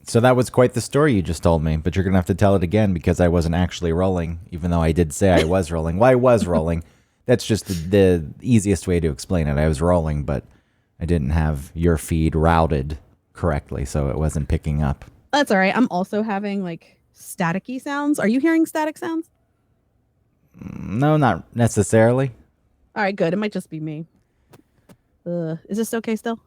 So that was quite the story you just told me, but you're going to have to tell it again because I wasn't actually rolling, even though I did say I was rolling. Well, I was rolling. That's just the easiest way to explain it. I was rolling, but I didn't have your feed routed correctly, so it wasn't picking up. That's all right. I'm also having like staticky sounds. Are you hearing static sounds? No, not necessarily. All right, good. It might just be me. Is this okay still?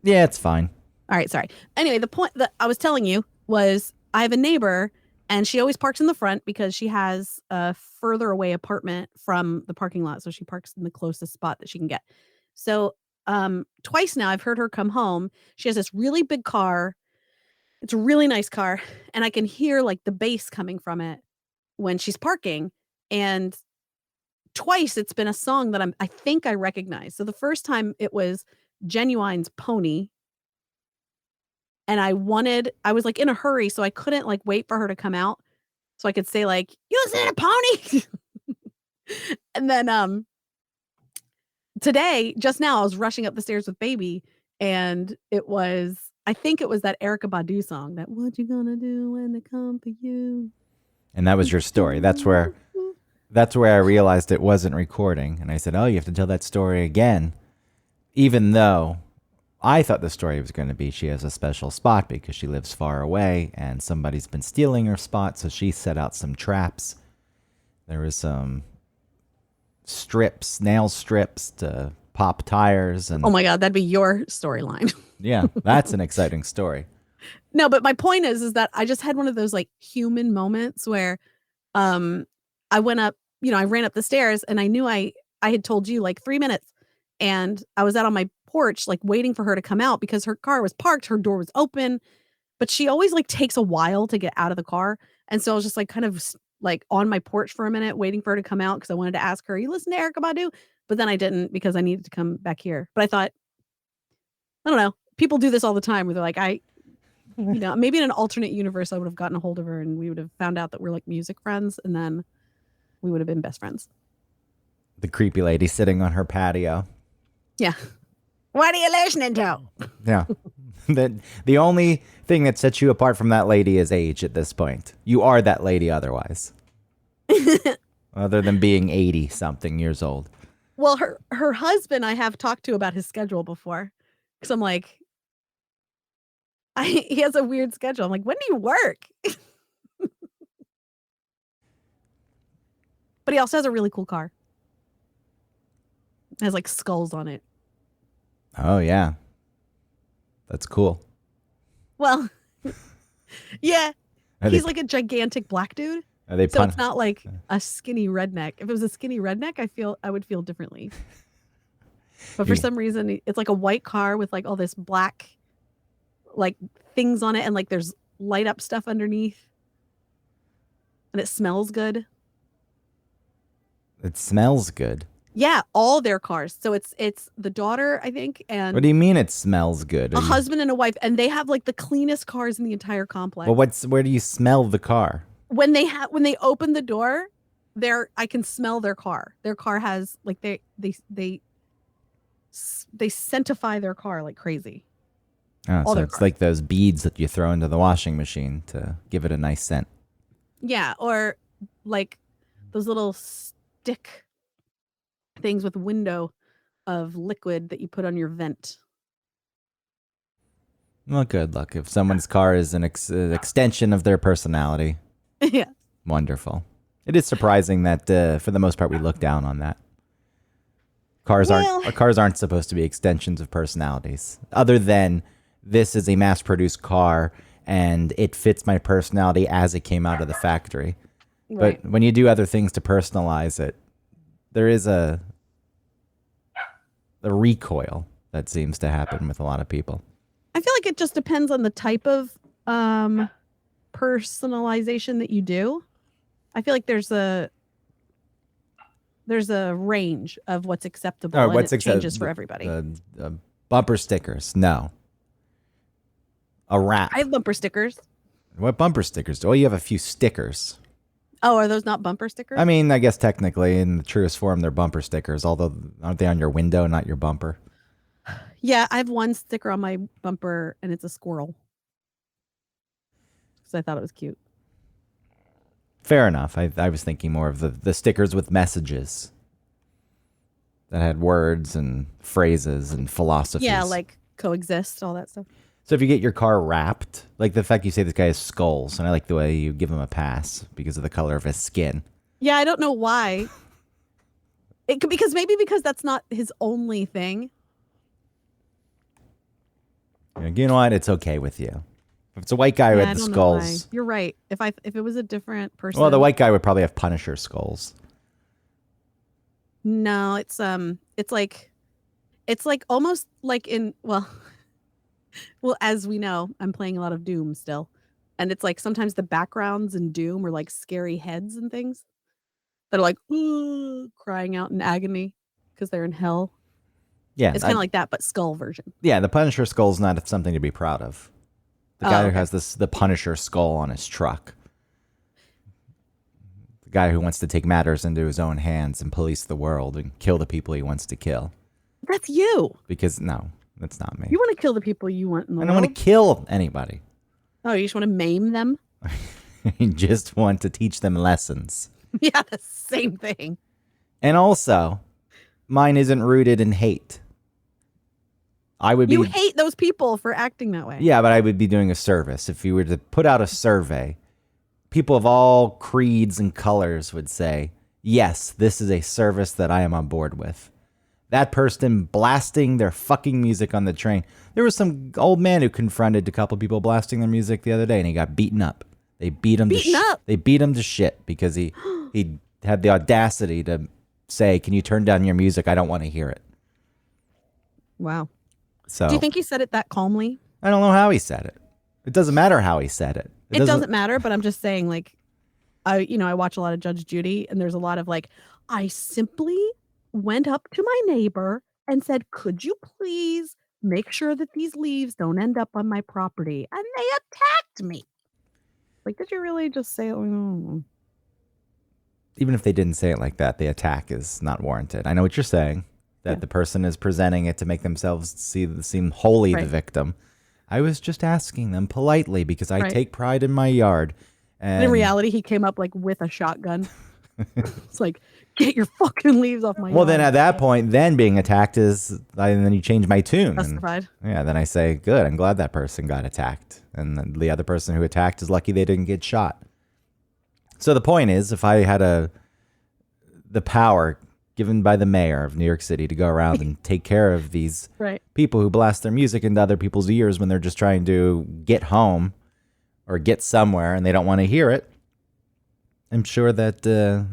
Yeah, it's fine. All right, sorry. Anyway, the point that I was telling you was I have a neighbor and she always parks in the front because she has a further away apartment from the parking lot. So she parks in the closest spot that she can get. So twice now I've heard her come home. She has this really big car. It's a really nice car. And I can hear like the bass coming from it when she's parking. And twice it's been a song that I think I recognize. So the first time it was Genuine's Pony, and I was like in a hurry, so I couldn't like wait for her to come out so I could say like, "You listen to Pony." And then today, just now, I was rushing up the stairs with baby, and I think it was that Erica Badu song, that "What You Gonna Do When They Come for You." And that was your story. That's where I realized it wasn't recording, and I said, "Oh, you have to tell that story again," even though I thought the story was going to be she has a special spot because she lives far away and somebody's been stealing her spot, so she set out some traps. There was some nail strips to pop tires, and Oh my god, that'd be your storyline. yeah, that's an exciting story. No, but my point is that I just had one of those like human moments where um I went up, I ran up the stairs and I knew I had told you like 3 minutes, and I was out on my porch like waiting for her to come out because her car was parked, her door was open, but she always like takes a while to get out of the car. And so I was just like kind of like on my porch for a minute waiting for her to come out because I wanted to ask her, "You listen to Erica Badu?" But then I didn't because I needed to come back here. But I thought, I don't know, people do this all the time where they're like, maybe in an alternate universe I would have gotten a hold of her and we would have found out that we're like music friends, and then we would have been best friends. The creepy lady sitting on her patio. Yeah. What are you listening to? Yeah. The only thing that sets you apart from that lady is age at this point. You are that lady otherwise. Other than being 80 something years old. Well, her husband I have talked to about his schedule before. Because I'm like, he has a weird schedule. I'm like, when do you work? But he also has a really cool car. It has like skulls on it. Oh, yeah. That's cool. Well, yeah. Are He's they, like a gigantic black dude. are they So it's not like a skinny redneck. If it was a skinny redneck, I would feel differently. But for some reason, it's like a white car with like all this black like things on it, and like there's light up stuff underneath. And it smells good. It smells good. Yeah, all their cars. So it's the daughter, I think, and What do you mean it smells good? a husband and a wife, and they have like the cleanest cars in the entire complex. Well, where do you smell the car? When they open the door, I can smell their car. Their car has like they scentify their car like crazy. Oh, so it's like those beads that you throw into the washing machine to give it a nice scent. Yeah, or like those little stick things with window of liquid that you put on your vent. Well, good luck. If someone's car is an extension of their personality. Yeah. Wonderful. It is surprising that for the most part we look down on that. Cars aren't supposed to be extensions of personalities. Other than this is a mass-produced car and it fits my personality as it came out of the factory. Right. But when you do other things to personalize it, there is a recoil that seems to happen with a lot of people. I feel like it just depends on the type of personalization that you do. I feel like there's a range of what's acceptable, and it changes for everybody. Bumper stickers, no. A wrap. I have bumper stickers. What bumper stickers? Oh, you have a few stickers. Oh, are those not bumper stickers? I mean, I guess technically, in the truest form, they're bumper stickers, although aren't they on your window, not your bumper? Yeah, I have one sticker on my bumper, and it's a squirrel. because I thought it was cute. Fair enough. I was thinking more of the stickers with messages that had words and phrases and philosophies. Yeah, like coexist, all that stuff. So if you get your car wrapped, like the fact you say this guy has skulls, and I like the way you give him a pass because of the color of his skin. Yeah, I don't know why. Because that's not his only thing. You know what? It's okay with you. If it's a white guy who had the skulls. You're right. If it was a different person. Well, the white guy would probably have Punisher skulls. No, it's like almost like in well, as we know, I'm playing a lot of Doom still. And it's like sometimes the backgrounds in Doom are like scary heads and things that are like crying out in agony because they're in hell. Yeah. It's kind of like that, but skull version. Yeah, the Punisher skull's not something to be proud of. The guy who has the Punisher skull on his truck. The guy who wants to take matters into his own hands and police the world and kill the people he wants to kill. That's you. Because, no, that's not me. You want to kill the people you want in the world? I don't want to kill anybody. Oh, you just want to maim them? You just want to teach them lessons. Yeah, the same thing. And also, mine isn't rooted in hate. You hate those people for acting that way. Yeah, but I would be doing a service. If you were to put out a survey, people of all creeds and colors would say, yes, this is a service that I am on board with. That person blasting their fucking music on the train. There was some old man who confronted a couple people blasting their music the other day, and he got beaten up. They beat him They beat him to shit because he had the audacity to say, can you turn down your music? I don't want to hear it. Wow. So, do you think he said it that calmly? I don't know how he said it. It doesn't matter how he said it. It doesn't matter, but I'm just saying, like, I watch a lot of Judge Judy, and there's a lot of like, I simply went up to my neighbor and said, could you please make sure that these leaves don't end up on my property? And they attacked me. Like, did you really just say it? Even if they didn't say it like that, the attack is not warranted. I know what you're saying. That the person is presenting it to make themselves seem wholly the victim. I was just asking them politely because I take pride in my yard. And in reality, he came up like with a shotgun. It's like, get your fucking leaves off my yard. Well, then at that point, then being attacked and then you change my tune. Justified. Then I say, good, I'm glad that person got attacked. And the other person who attacked is lucky they didn't get shot. So the point is, if I had the power given by the mayor of New York City to go around and take care of these people who blast their music into other people's ears when they're just trying to get home or get somewhere and they don't want to hear it, I'm sure that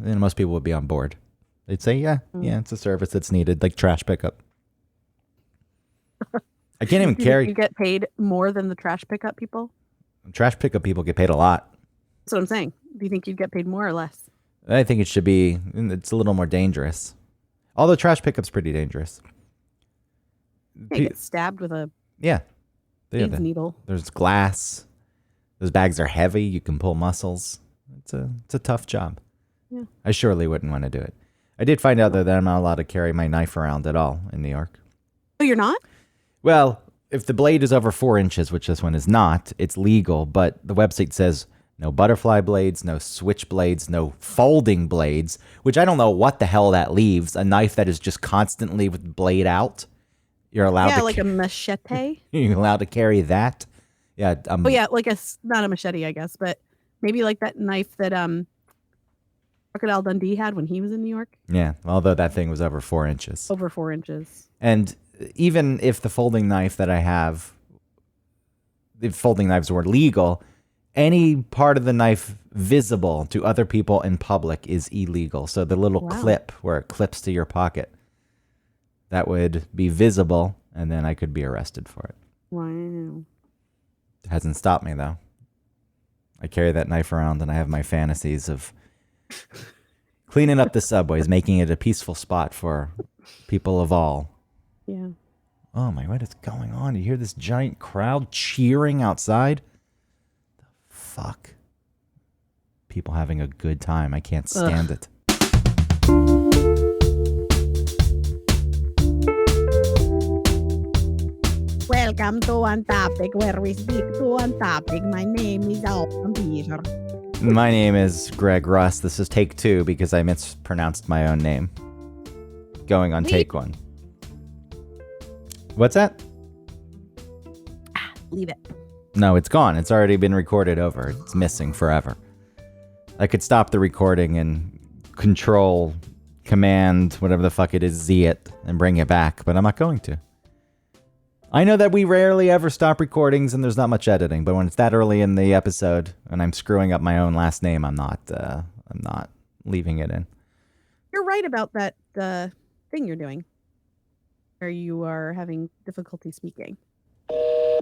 most people would be on board. They'd say, yeah, it's a service that's needed, like trash pickup. I can't even carry. You get paid more than the trash pickup people? Trash pickup people get paid a lot. That's what I'm saying. Do you think you'd get paid more or less? I think it should be, it's a little more dangerous. Although trash pickup's pretty dangerous. You get stabbed with a needle. There's glass. Those bags are heavy. You can pull muscles. It's a tough job. Yeah. I surely wouldn't want to do it. I did find out, though, that I'm not allowed to carry my knife around at all in New York. Oh, you're not? Well, if the blade is over 4 inches, which this one is not, it's legal. But the website says no butterfly blades, no switch blades, no folding blades, which I don't know what the hell that leaves. A knife that is just constantly with blade out. You're allowed to... Yeah, like a machete. You're allowed to carry that. Yeah. Like not a machete, I guess, but maybe like that knife that Crocodile Dundee had when he was in New York. Yeah, although that thing was over 4 inches. Over 4 inches. And even if the folding knife that I have, if folding knives were legal, any part of the knife visible to other people in public is illegal. So the little clip where it clips to your pocket, that would be visible, and then I could be arrested for it. Wow. It hasn't stopped me, though. I carry that knife around, and I have my fantasies of cleaning up the subways, making it a peaceful spot for people of all. Yeah. Oh, what is going on? You hear this giant crowd cheering outside? Fuck. People having a good time. I can't stand it. Well, Welcome to One Topic, where we speak to one topic. My name is Alton Peter. My name is Greg Russ. This is take 2 because I mispronounced my own name. Going on take 1. What's that? Leave it. No, it's gone. It's already been recorded over. It's missing forever. I could stop the recording and control, command, whatever the fuck it is, Z it, and bring it back, but I'm not going to. I know that we rarely ever stop recordings and there's not much editing, but when it's that early in the episode and I'm screwing up my own last name, I'm not leaving it in. You're right about that thing you're doing, where you are having difficulty speaking. Oh.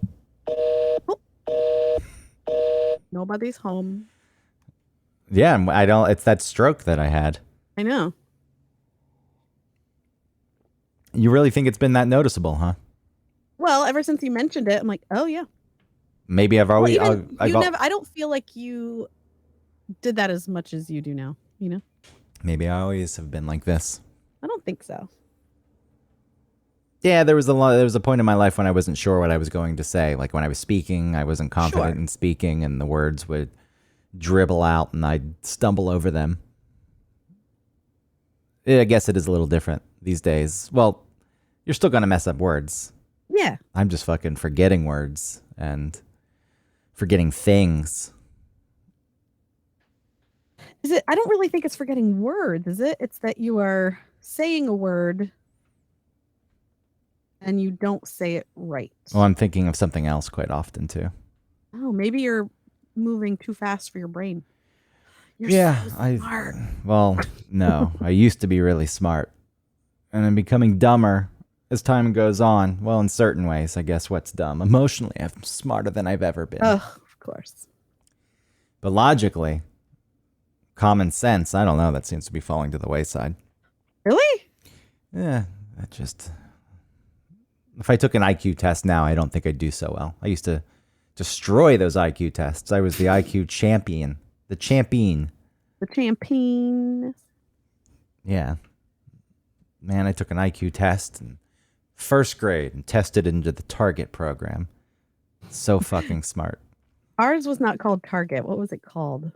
Nobody's home. Yeah, I don't. It's that stroke that I had. I know. You really think it's been that noticeable, huh? Well, ever since you mentioned it, I'm like, oh yeah. Maybe I've always. I don't feel like you did that as much as you do now. You know. Maybe I always have been like this. I don't think so. Yeah, there was a point in my life when I wasn't sure what I was going to say. Like when I was speaking, I wasn't confident in speaking, and the words would dribble out, and I'd stumble over them. I guess it is a little different these days. Well, you're still gonna mess up words. Yeah. I'm just fucking forgetting words and forgetting things. Is it? I don't really think it's forgetting words, is it? It's that you are saying a word and you don't say it right. Well, I'm thinking of something else quite often too. Oh, maybe you're moving too fast for your brain. You're so smart. Well, no. I used to be really smart. And I'm becoming dumber as time goes on. Well, in certain ways, I guess what's dumb. Emotionally, I'm smarter than I've ever been. Oh, of course. But logically, common sense, I don't know, that seems to be falling to the wayside. Really? Yeah, that just... If I took an IQ test now, I don't think I'd do so well. I used to destroy those IQ tests. I was the IQ champion. The champion. The champion. Yeah. Man, I took an IQ test in first grade and tested into the Target program. So fucking smart. Ours was not called Target. What was it called?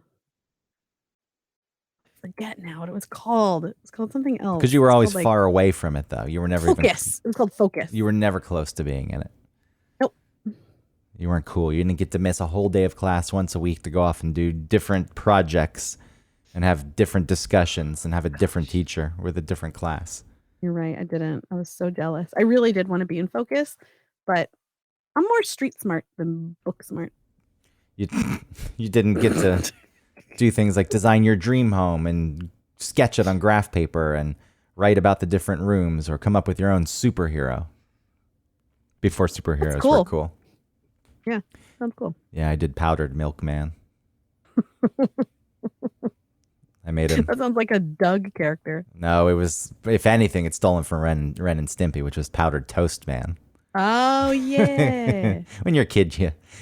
I forget now what it was called. It was called something else. Because you were always far away from it, though. You were never Focus. It was called Focus. You were never close to being in it. Nope. You weren't cool. You didn't get to miss a whole day of class once a week to go off and do different projects and have different discussions and have a different teacher with a different class. You're right. I didn't. I was so jealous. I really did want to be in Focus, but I'm more street smart than book smart. You didn't get to do things like design your dream home and sketch it on graph paper and write about the different rooms or come up with your own superhero. Before superheroes were cool. Yeah, sounds cool. Yeah, I did Powdered Milk Man. I made him. That sounds like a Doug character. No, it was, if anything, it's stolen from Ren and Stimpy, which was Powdered Toast Man. Oh, yeah. When you're a kid,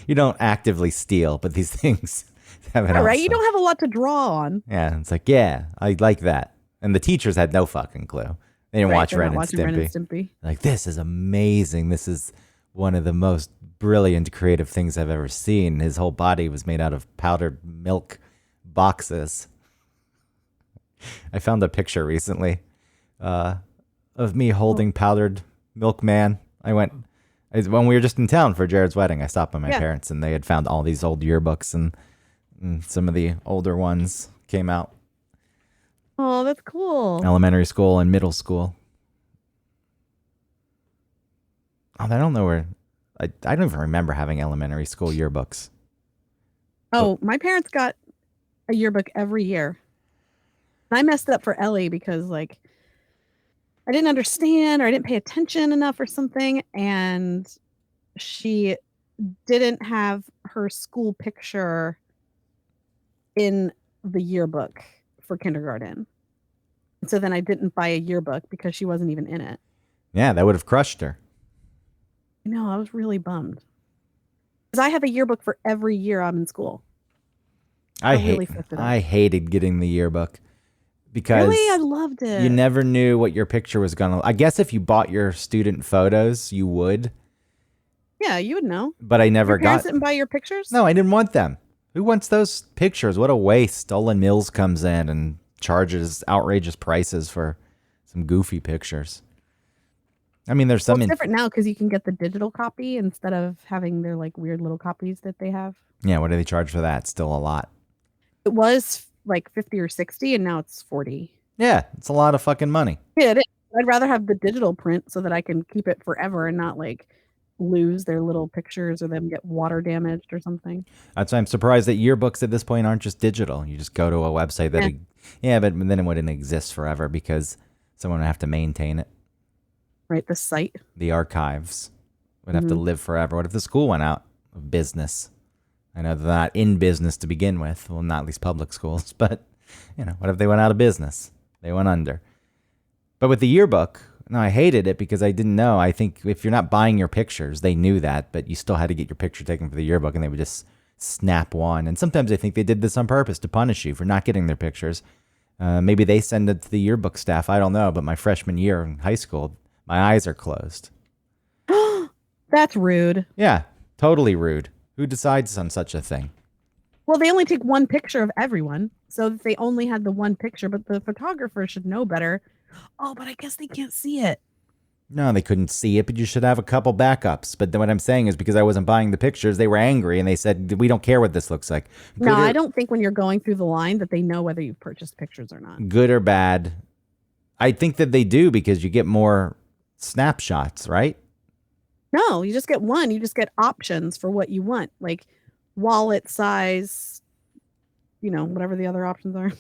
you don't actively steal, but these things have it. All right, you don't have a lot to draw on. Yeah, it's like, yeah, I like that. And the teachers had no fucking clue. They didn't watch Ren and Stimpy. Like, this is amazing. This is one of the most brilliant creative things I've ever seen. His whole body was made out of powdered milk boxes. I found a picture recently of me holding Powdered Milk Man. When we were just in town for Jared's wedding, I stopped by my parents and they had found all these old yearbooks and some of the older ones came out. Oh, that's cool. Elementary school and middle school. Oh, I don't know where. I don't even remember having elementary school yearbooks. Oh, my parents got a yearbook every year. I messed it up for Ellie because I didn't understand or I didn't pay attention enough or something. And she didn't have her school picture in the yearbook for kindergarten. And so then I didn't buy a yearbook because she wasn't even in it. Yeah, that would have crushed her. No, I was really bummed. Because I have a yearbook for every year I'm in school. I hated getting the yearbook. Because really? I loved it. You never knew what your picture was going to... I guess if you bought your student photos, you would. Yeah, you would know. But I never Your parents got. didn't buy your pictures? No, I didn't want them. Who wants those pictures? What a waste. Olin Mills comes in and charges outrageous prices for some goofy pictures. I mean, there's Well, some. it's different now because you can get the digital copy instead of having their like weird little copies that they have. Yeah, what do they charge for that? Still a lot. It was like 50 or 60 and now it's 40. Yeah, it's a lot of fucking money. Yeah, it is. I'd rather have the digital print so that I can keep it forever and not like lose their little pictures or them get water damaged or something. That's why I'm surprised that yearbooks at this point aren't just digital. You just go to a website that, but then it wouldn't exist forever because someone would have to maintain it. Right, the site. The archives would have to live forever. What if the school went out of business? I know they're not in business to begin with. Well, not at least public schools, but what if they went out of business? They went under. But with the yearbook, no, I hated it because I didn't know. I think if you're not buying your pictures, they knew that, but you still had to get your picture taken for the yearbook, and they would just snap one. And sometimes I think they did this on purpose to punish you for not getting their pictures. Maybe they send it to the yearbook staff. I don't know. But my freshman year in high school, my eyes are closed. That's rude. Yeah, totally rude. Who decides on such a thing? Well, they only take one picture of everyone. So if they only had the one picture, but the photographer should know better. Oh, but I guess they can't see it. No, they couldn't see it, but you should have a couple backups. But then what I'm saying is because I wasn't buying the pictures, they were angry and they said, we don't care what this looks like. No, I don't think when you're going through the line that they know whether you've purchased pictures or not. Good or bad. I think that they do because you get more snapshots, right? No, you just get one. You just get options for what you want, like wallet size, whatever the other options are.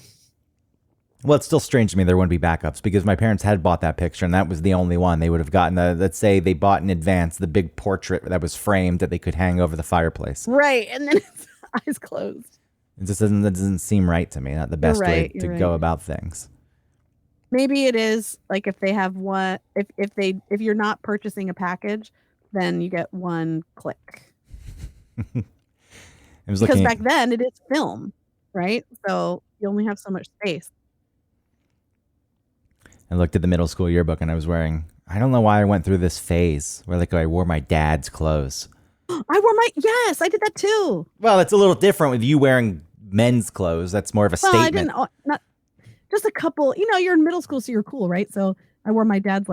Well, it's still strange to me there wouldn't be backups because my parents had bought that picture and that was the only one. They would have gotten, let's say they bought in advance the big portrait that was framed that they could hang over the fireplace. Right, and then it's eyes closed. It just doesn't seem right to me. Not the best way to go about things. Maybe it is like if they have one, if you're not purchasing a package, then you get one click. Because back then it is film, right? So you only have so much space. I looked at the middle school yearbook and I was wearing, I don't know why I went through this phase where I wore my dad's clothes. Yes, I did that too. Well, it's a little different with you wearing men's clothes. That's more of a statement. I didn't, not just a couple, you're in middle school, so you're cool, right? So I wore my dad's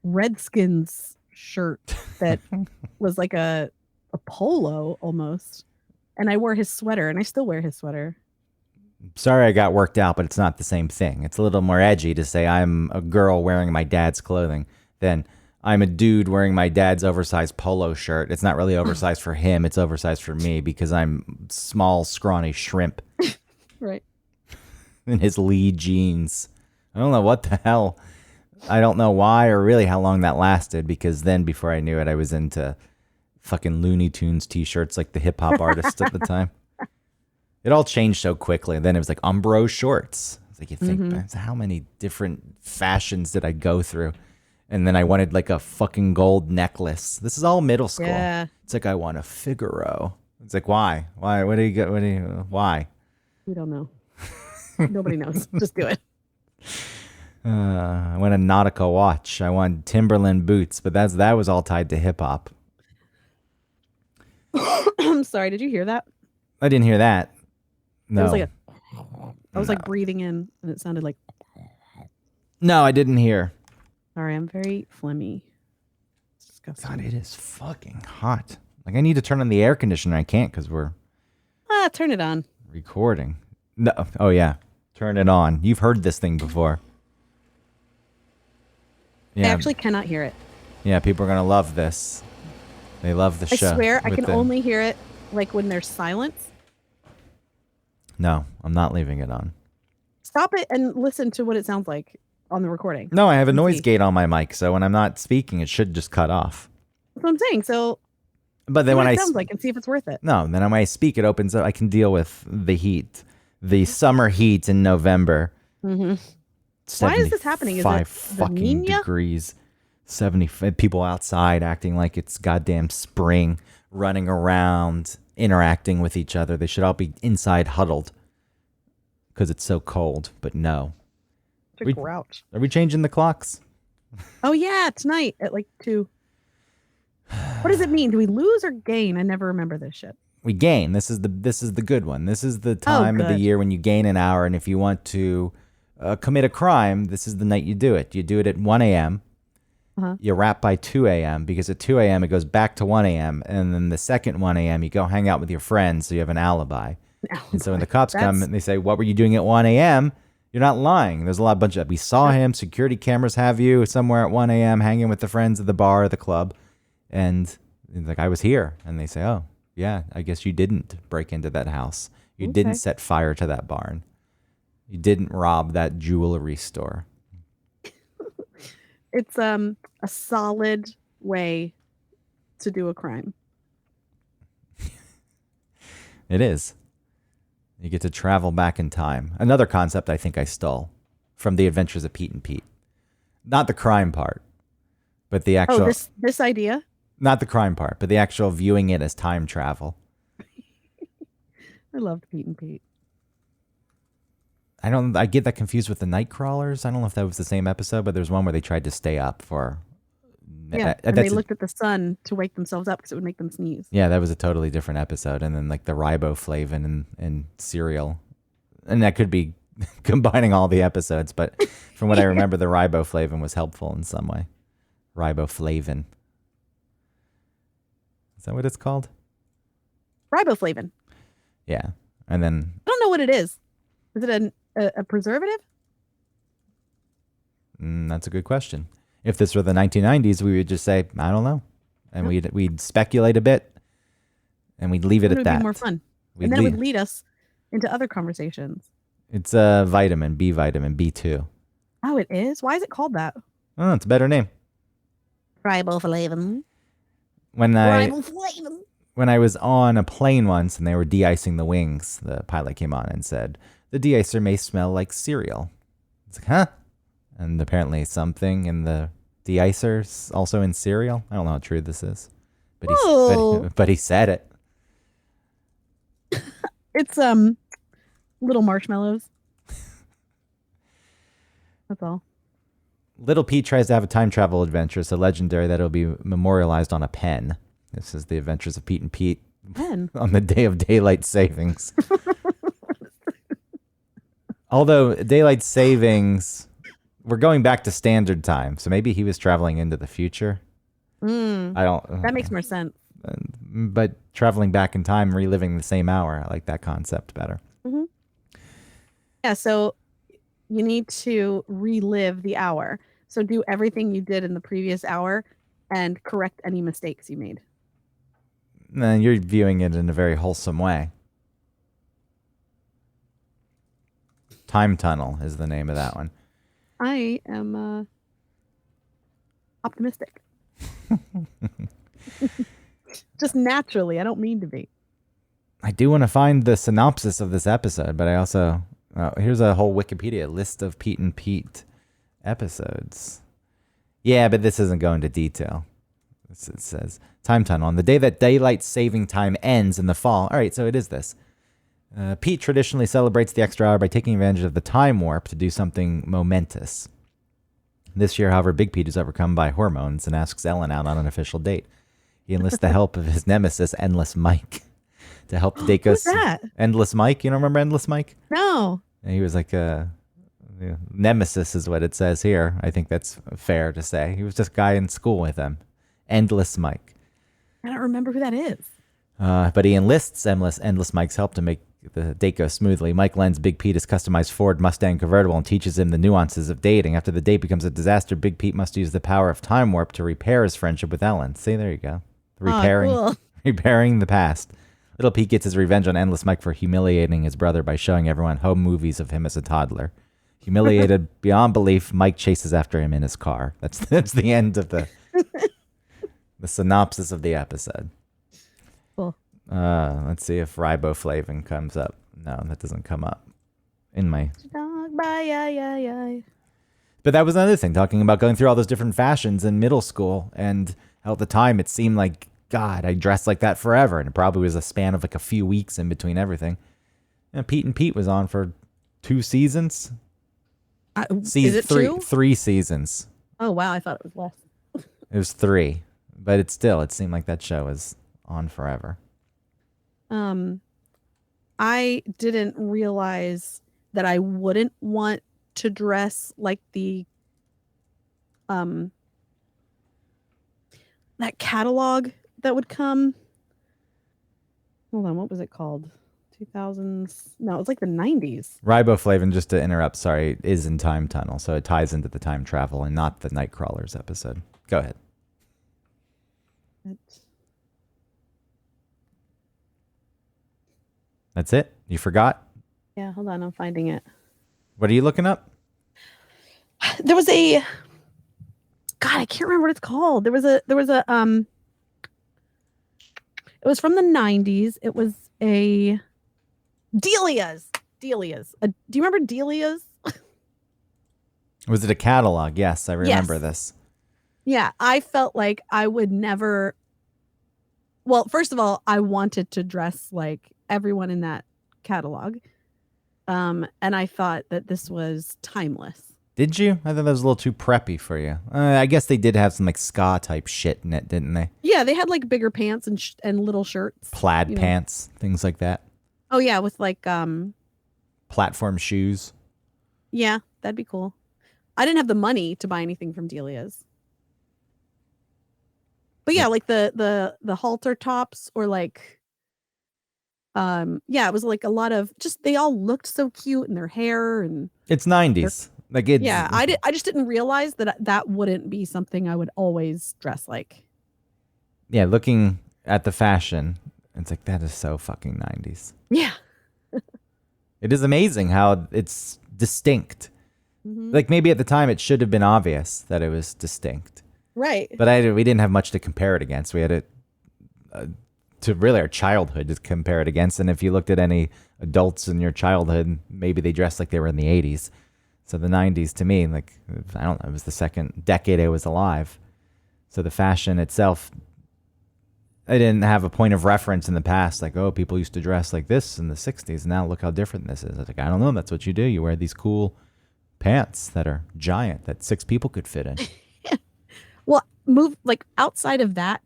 Redskins shirt that was like a polo almost. And I wore his sweater and I still wear his sweater. Sorry I got worked out, but it's not the same thing. It's a little more edgy to say I'm a girl wearing my dad's clothing than I'm a dude wearing my dad's oversized polo shirt. It's not really oversized for him. It's oversized for me because I'm small, scrawny shrimp. Right. In his Lee jeans. I don't know what the hell. I don't know why or really how long that lasted because then before I knew it, I was into fucking Looney Tunes t-shirts like the hip hop artists at the time. It all changed so quickly. And then it was like Umbro shorts. It's like you think, how many different fashions did I go through? And then I wanted a fucking gold necklace. This is all middle school. Yeah. It's like I want a Figaro. It's like why? Why? What do you get? Why? We don't know. Nobody knows. Just do it. I want a Nautica watch. I want Timberland boots, but that was all tied to hip hop. I'm sorry. Did you hear that? I didn't hear that. No. It was like breathing in, and it sounded like. No, I didn't hear. Sorry, I'm very phlegmy. It's disgusting. God, it is fucking hot. I need to turn on the air conditioner. I can't because we're. Turn it on. Recording. No. Oh yeah, turn it on. You've heard this thing before. Yeah. I actually cannot hear it. Yeah, people are gonna love this. They love the show. I swear, I can only hear it when there's silence. No, I'm not leaving it on. Stop it and listen to what it sounds like on the recording. No, I have a noise gate on my mic, so when I'm not speaking, it should just cut off. That's what I'm saying. So, but then when it sounds like and see if it's worth it. No, then when I speak, it opens up. I can deal with the heat, the summer heat in November. Mm-hmm. Why is this happening? Is it fucking degrees? 70 people outside acting like it's goddamn spring, running around, interacting with each other. They should all be inside huddled because it's so cold. But no. It's a grouch. Are we changing the clocks? Oh yeah, tonight at 2. What does it mean? Do we lose or gain? I never remember this shit. We gain. This is the good one. This is the Oh, time of the good. year when you gain an hour, and if you want to commit a crime, this is the night you do it. You do it at 1 a.m. Uh-huh. You wrap by 2 a.m. because at 2 a.m. it goes back to 1 a.m. and then the second 1 a.m. you go hang out with your friends so you have an alibi. And so when the cops come and they say, "What were you doing at 1 a.m.?" You're not lying. There's a lot of bunch of we saw him. Security cameras have you somewhere at 1 a.m. hanging with the friends at the bar or the club, and like I was here. And they say, "Oh, yeah, I guess you didn't break into that house. You didn't set fire to that barn. You didn't rob that jewelry store." It's a solid way to do a crime. It is. You get to travel back in time. Another concept I think I stole from The Adventures of Pete and Pete. Not the crime part, but the actual... Oh, this idea? Not the crime part, but the actual viewing it as time travel. I loved Pete and Pete. I get that confused with the Nightcrawlers. I don't know if that was the same episode, but there's one where they tried to stay up for... Yeah, and they looked at the sun to wake themselves up because it would make them sneeze. Yeah, that was a totally different episode. And then like the riboflavin and cereal. And that could be combining all the episodes, but from what I remember, the riboflavin was helpful in some way. Riboflavin. Is that what it's called? Riboflavin. Yeah. And then... I don't know what it is. Is it a preservative? That's a good question. If this were the 1990s, we would just say, I don't know. And we'd speculate a bit and we'd leave it at that. It would be more fun. And then it would lead us into other conversations. It's a vitamin, B vitamin, B2. Oh, it is? Why is it called that? Oh, it's a better name. Riboflavin. When I was on a plane once and they were de-icing the wings, the pilot came on and said, "The de-icer may smell like cereal." It's like, huh? And apparently something in the de-icer's also in cereal. I don't know how true this is, but he said it. It's little marshmallows. That's all. Little Pete tries to have a time travel adventure so legendary that it'll be memorialized on a pen. This is The Adventures of Pete and Pete on the day of daylight savings. Although daylight savings, we're going back to standard time, so maybe he was traveling into the future. I don't. That makes more sense. But traveling back in time, reliving the same hour, I like that concept better. Mm-hmm. Yeah, so you need to relive the hour. So do everything you did in the previous hour and correct any mistakes you made. And you're viewing it in a very wholesome way. Time Tunnel is the name of that one. I am optimistic. Just naturally. I don't mean to be. I do want to find the synopsis of this episode, but I also... here's a whole Wikipedia list of Pete and Pete episodes. Yeah, but this isn't going into detail. It says, Time Tunnel. On the day that daylight saving time ends in the fall. All right, so it is this. Pete traditionally celebrates the extra hour by taking advantage of the time warp to do something momentous. This year, however, Big Pete is overcome by hormones and asks Ellen out on an official date. He enlists the help of his nemesis, Endless Mike, to help the date go. Who's that? Endless Mike? You don't remember Endless Mike? No. And he was like a nemesis is what it says here. I think that's fair to say. He was just a guy in school with him. Endless Mike. I don't remember who that is. But he enlists Endless Mike's help to make the date go smoothly. Mike lends Big Pete his customized Ford Mustang convertible and teaches him the nuances of dating. After the date becomes a disaster, Big Pete must use the power of time warp to repair his friendship with Ellen. See, there you go. Repairing the past. Little Pete gets his revenge on Endless Mike for humiliating his brother by showing everyone home movies of him as a toddler. Humiliated beyond belief, Mike chases after him in his car. That's the end of the synopsis of the episode. Cool. Let's see if riboflavin comes up. No, that doesn't come up in my... But that was another thing, talking about going through all those different fashions in middle school, and how at the time it seemed like, God, I dressed like that forever, and it probably was a span of like a few weeks in between everything. And Pete and Pete was on for 2 seasons. Is it 2? 3 seasons. Oh, wow, I thought it was less. It was 3. But it seemed like that show was on forever. Um, I didn't realize that I wouldn't want to dress like the um that catalog that would come. Hold on, what was it called? 2000s? No, it was like the 90s. Riboflavin, just to interrupt, sorry, is in Time Tunnel, so it ties into the time travel and not the Nightcrawlers episode. Go ahead. That's it? You forgot? Yeah, hold on, I'm finding it. What are you looking up? There was a God, I can't remember what it's called. There was a it was from the 90s. It was a Delia's. Delia's. Do you remember Delia's? Was it a catalog? Yes, I remember this. Yeah, I felt like I would never. Well, first of all, I wanted to dress like everyone in that catalog. And I thought that this was timeless. Did you? I thought that was a little too preppy for you. I guess they did have some like ska type shit in it, didn't they? Yeah, they had like bigger pants and little shirts, plaid pants, things like that. Oh yeah, with like platform shoes. Yeah, that'd be cool. I didn't have the money to buy anything from Delia's. But yeah, like the halter tops or like yeah, it was like a lot of just they all looked so cute in their hair and it's 90s. Like it's Yeah, I just didn't realize that that wouldn't be something I would always dress like. Yeah, looking at the fashion, it's like that is so fucking 90s. Yeah. It is amazing how it's distinct. Mm-hmm. Like maybe at the time it should have been obvious that it was distinct. Right. But we didn't have much to compare it against. We had it to really our childhood to compare it against. And if you looked at any adults in your childhood, maybe they dressed like they were in the 80s. So the 90s to me, like, I don't know, it was the second decade I was alive. So the fashion itself, I didn't have a point of reference in the past. Like, oh, people used to dress like this in the 60s. Now look how different this is. I was like, I don't know. That's what you do. You wear these cool pants that are giant that 6 people could fit in. Well, move like outside of that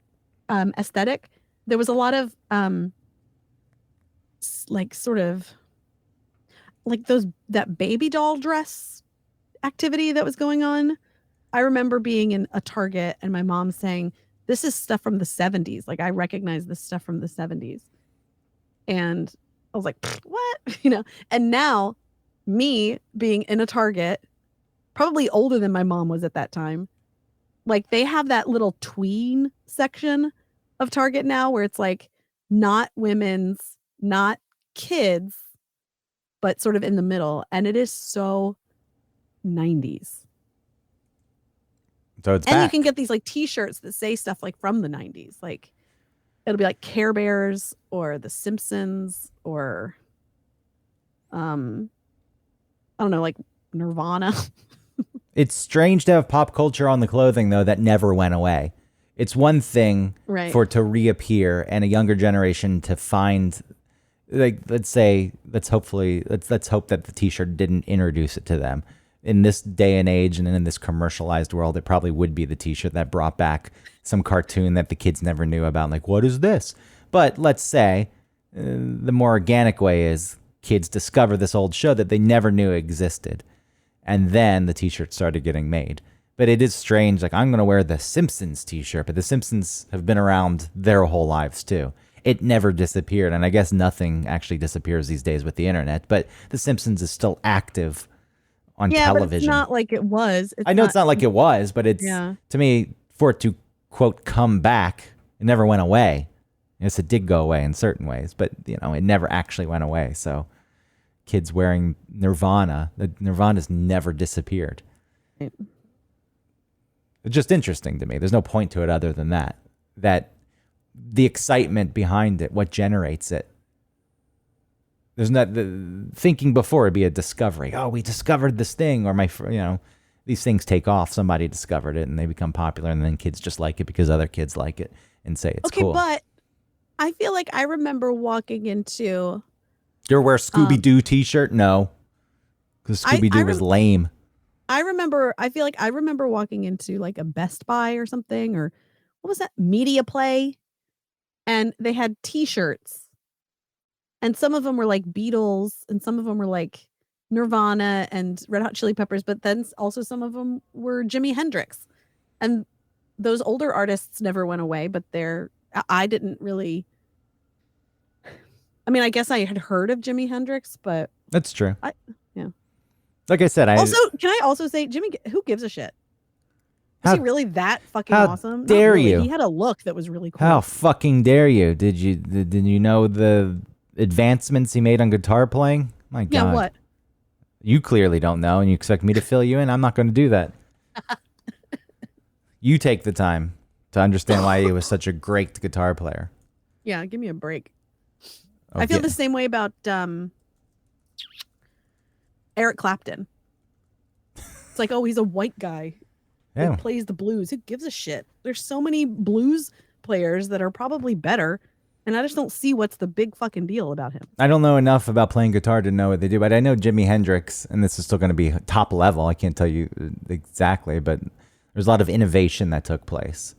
aesthetic, there was a lot of like sort of like that baby doll dress activity that was going on. I remember being in a Target and my mom saying, "This is stuff from the 70s. Like I recognize this stuff from the 70s." And I was like, "What?" And now me being in a Target, probably older than my mom was at that time, like they have that little tween section of Target now where it's like not women's, not kids, but sort of in the middle. And it is so 90s. So it's and back. You can get these like t-shirts that say stuff like from the 90s. Like it'll be like Care Bears or The Simpsons or I don't know, like Nirvana. It's strange to have pop culture on the clothing though that never went away. It's one thing for it to reappear and a younger generation to find, like, let's hope that the t-shirt didn't introduce it to them. In this day and age and in this commercialized world, it probably would be the t-shirt that brought back some cartoon that the kids never knew about. Like, what is this? But let's say the more organic way is kids discover this old show that they never knew existed. And then the t-shirt started getting made. But it is strange. Like, I'm going to wear the Simpsons t-shirt, but the Simpsons have been around their whole lives too. It never disappeared. And I guess nothing actually disappears these days with the internet, but the Simpsons is still active on television. But it's not like it was. I know it's not like it was, but it's, to me, for it to, quote, come back, it never went away. Yes, it did go away in certain ways, but, it never actually went away. So kids wearing Nirvana's never disappeared. Right. It's just interesting to me. There's no point to it other than that the excitement behind it, what generates it. There's not the thinking before it'd be a discovery. Oh, we discovered this thing, or these things take off. Somebody discovered it and they become popular, and then kids just like it because other kids like it and say it's cool. Okay, but I feel like I remember walking into. Do you wear Scooby-Doo t-shirt? No, because Scooby-Doo was lame. I feel like I remember walking into like a Best Buy or something, or what was that? Media Play. And they had t-shirts. And some of them were like Beatles and some of them were like Nirvana and Red Hot Chili Peppers, but then also some of them were Jimi Hendrix. And those older artists never went away, but I didn't really. I mean, I guess I had heard of Jimi Hendrix, but That's true. Yeah. Like I said, also, can I also say, who gives a shit? Is he really that fucking awesome? Dare really. you? He had a look that was really cool. How fucking dare you? Did you know the advancements he made on guitar playing? My God. Yeah, what? You clearly don't know, and you expect me to fill you in? I'm not going to do that. You take the time to understand why he was such a great guitar player. Yeah, give me a break. I feel the same way about Eric Clapton. It's like, oh, he's a white guy who plays the blues. Who gives a shit? There's so many blues players that are probably better, and I just don't see what's the big fucking deal about him. I don't know enough about playing guitar to know what they do, but I know Jimi Hendrix, and this is still going to be top level. I can't tell you exactly, but there's a lot of innovation that took place.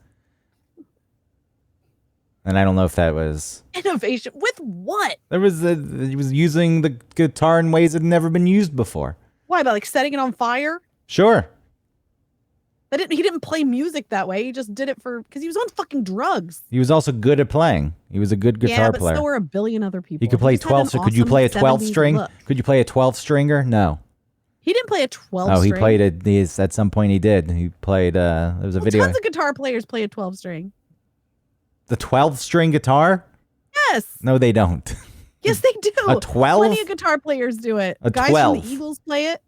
And I don't know if that was... Innovation? With what? He was using the guitar in ways that had never been used before. Why, about like setting it on fire? Sure. He didn't play music that way. He just did it because he was on fucking drugs. He was also good at playing. He was a good guitar player. Yeah, but so were a billion other people. He could play 12. So could you play a 12 string? Look. Could you play a 12 stringer? No. He didn't play a 12 string. Oh, he played it. At some point he did. He played, there was a video. Tons of guitar players play a 12 string. The 12 string guitar? Yes. No, they don't. Yes, they do. A 12? Plenty of guitar players do it. A Guys 12. from the Eagles play it.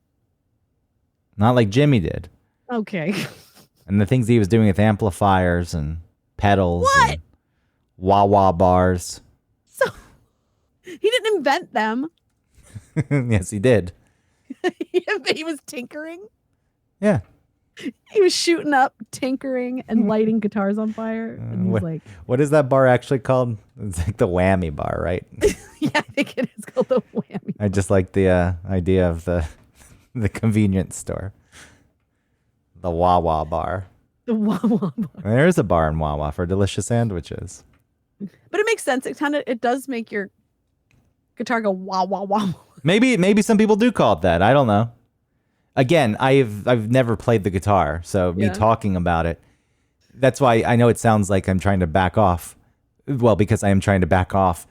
Not like Jimmy did. Okay. And the things he was doing with amplifiers and pedals. What? And wah-wah bars. So, he didn't invent them. Yes, he did. He was tinkering. Yeah. He was shooting up, tinkering, and lighting guitars on fire. And he's like, what is that bar actually called? It's like the whammy bar, right? Yeah, I think it is called the whammy. I just like the idea of the convenience store. The Wawa bar. The Wawa bar. There is a bar in Wawa for delicious sandwiches. But it makes sense. It does make your guitar go wah wah wah. Maybe some people do call it that. I don't know. Again, I've never played the guitar, so me talking about it, that's why I know it sounds like I'm trying to back off. Well, because I am trying to back off.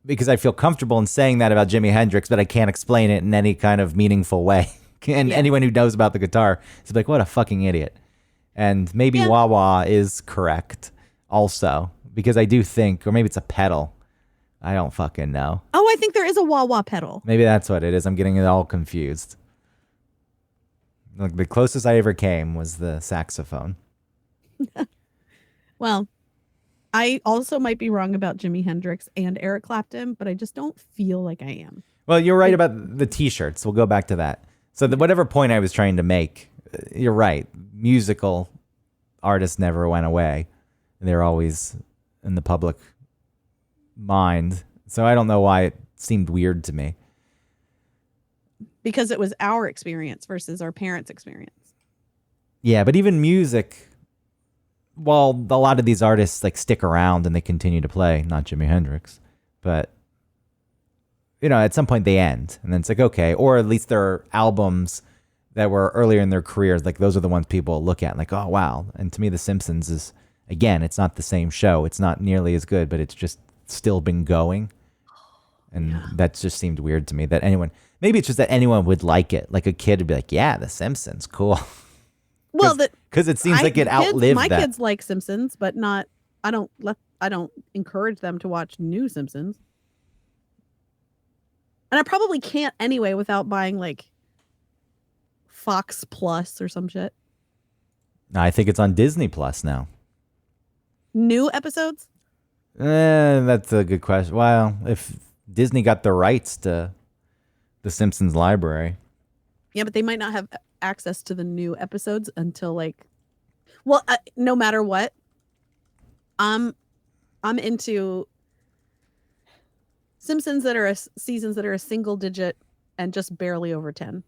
Because I feel comfortable in saying that about Jimi Hendrix, but I can't explain it in any kind of meaningful way. And anyone who knows about the guitar is like, what a fucking idiot. And maybe wah-wah is correct also, because I do think, or maybe it's a pedal. I don't fucking know. Oh, I think there is a wah-wah pedal. Maybe that's what it is. I'm getting it all confused. Like, the closest I ever came was the saxophone. Well, I also might be wrong about Jimi Hendrix and Eric Clapton, but I just don't feel like I am. Well, you're right about the t-shirts. We'll go back to that. So whatever point I was trying to make, you're right. Musical artists never went away. They're always in the public mind. So I don't know why it seemed weird to me. Because it was our experience versus our parents' experience. Yeah, but even music, well, a lot of these artists like stick around and they continue to play, not Jimi Hendrix, but you know, at some point they end and then it's like, okay, or at least there are albums that were earlier in their careers. Like those are the ones people look at and like, oh, wow. And to me, The Simpsons is, again, it's not the same show. It's not nearly as good, but it's just still been going. And that just seemed weird to me that anyone, maybe it's just that anyone would like it. Like a kid would be like, yeah, The Simpsons, cool. Well, because it seems like it outlived my that. kids like Simpsons, but not, I don't encourage them to watch new Simpsons. And I probably can't anyway without buying like Fox Plus or some shit. I think it's on Disney Plus now. New episodes? That's a good question. Well, if Disney got the rights to the Simpsons library. Yeah, but they might not have access to the new episodes until like, well, no matter what, I'm into Simpsons that are seasons that are a single digit and just barely over 10.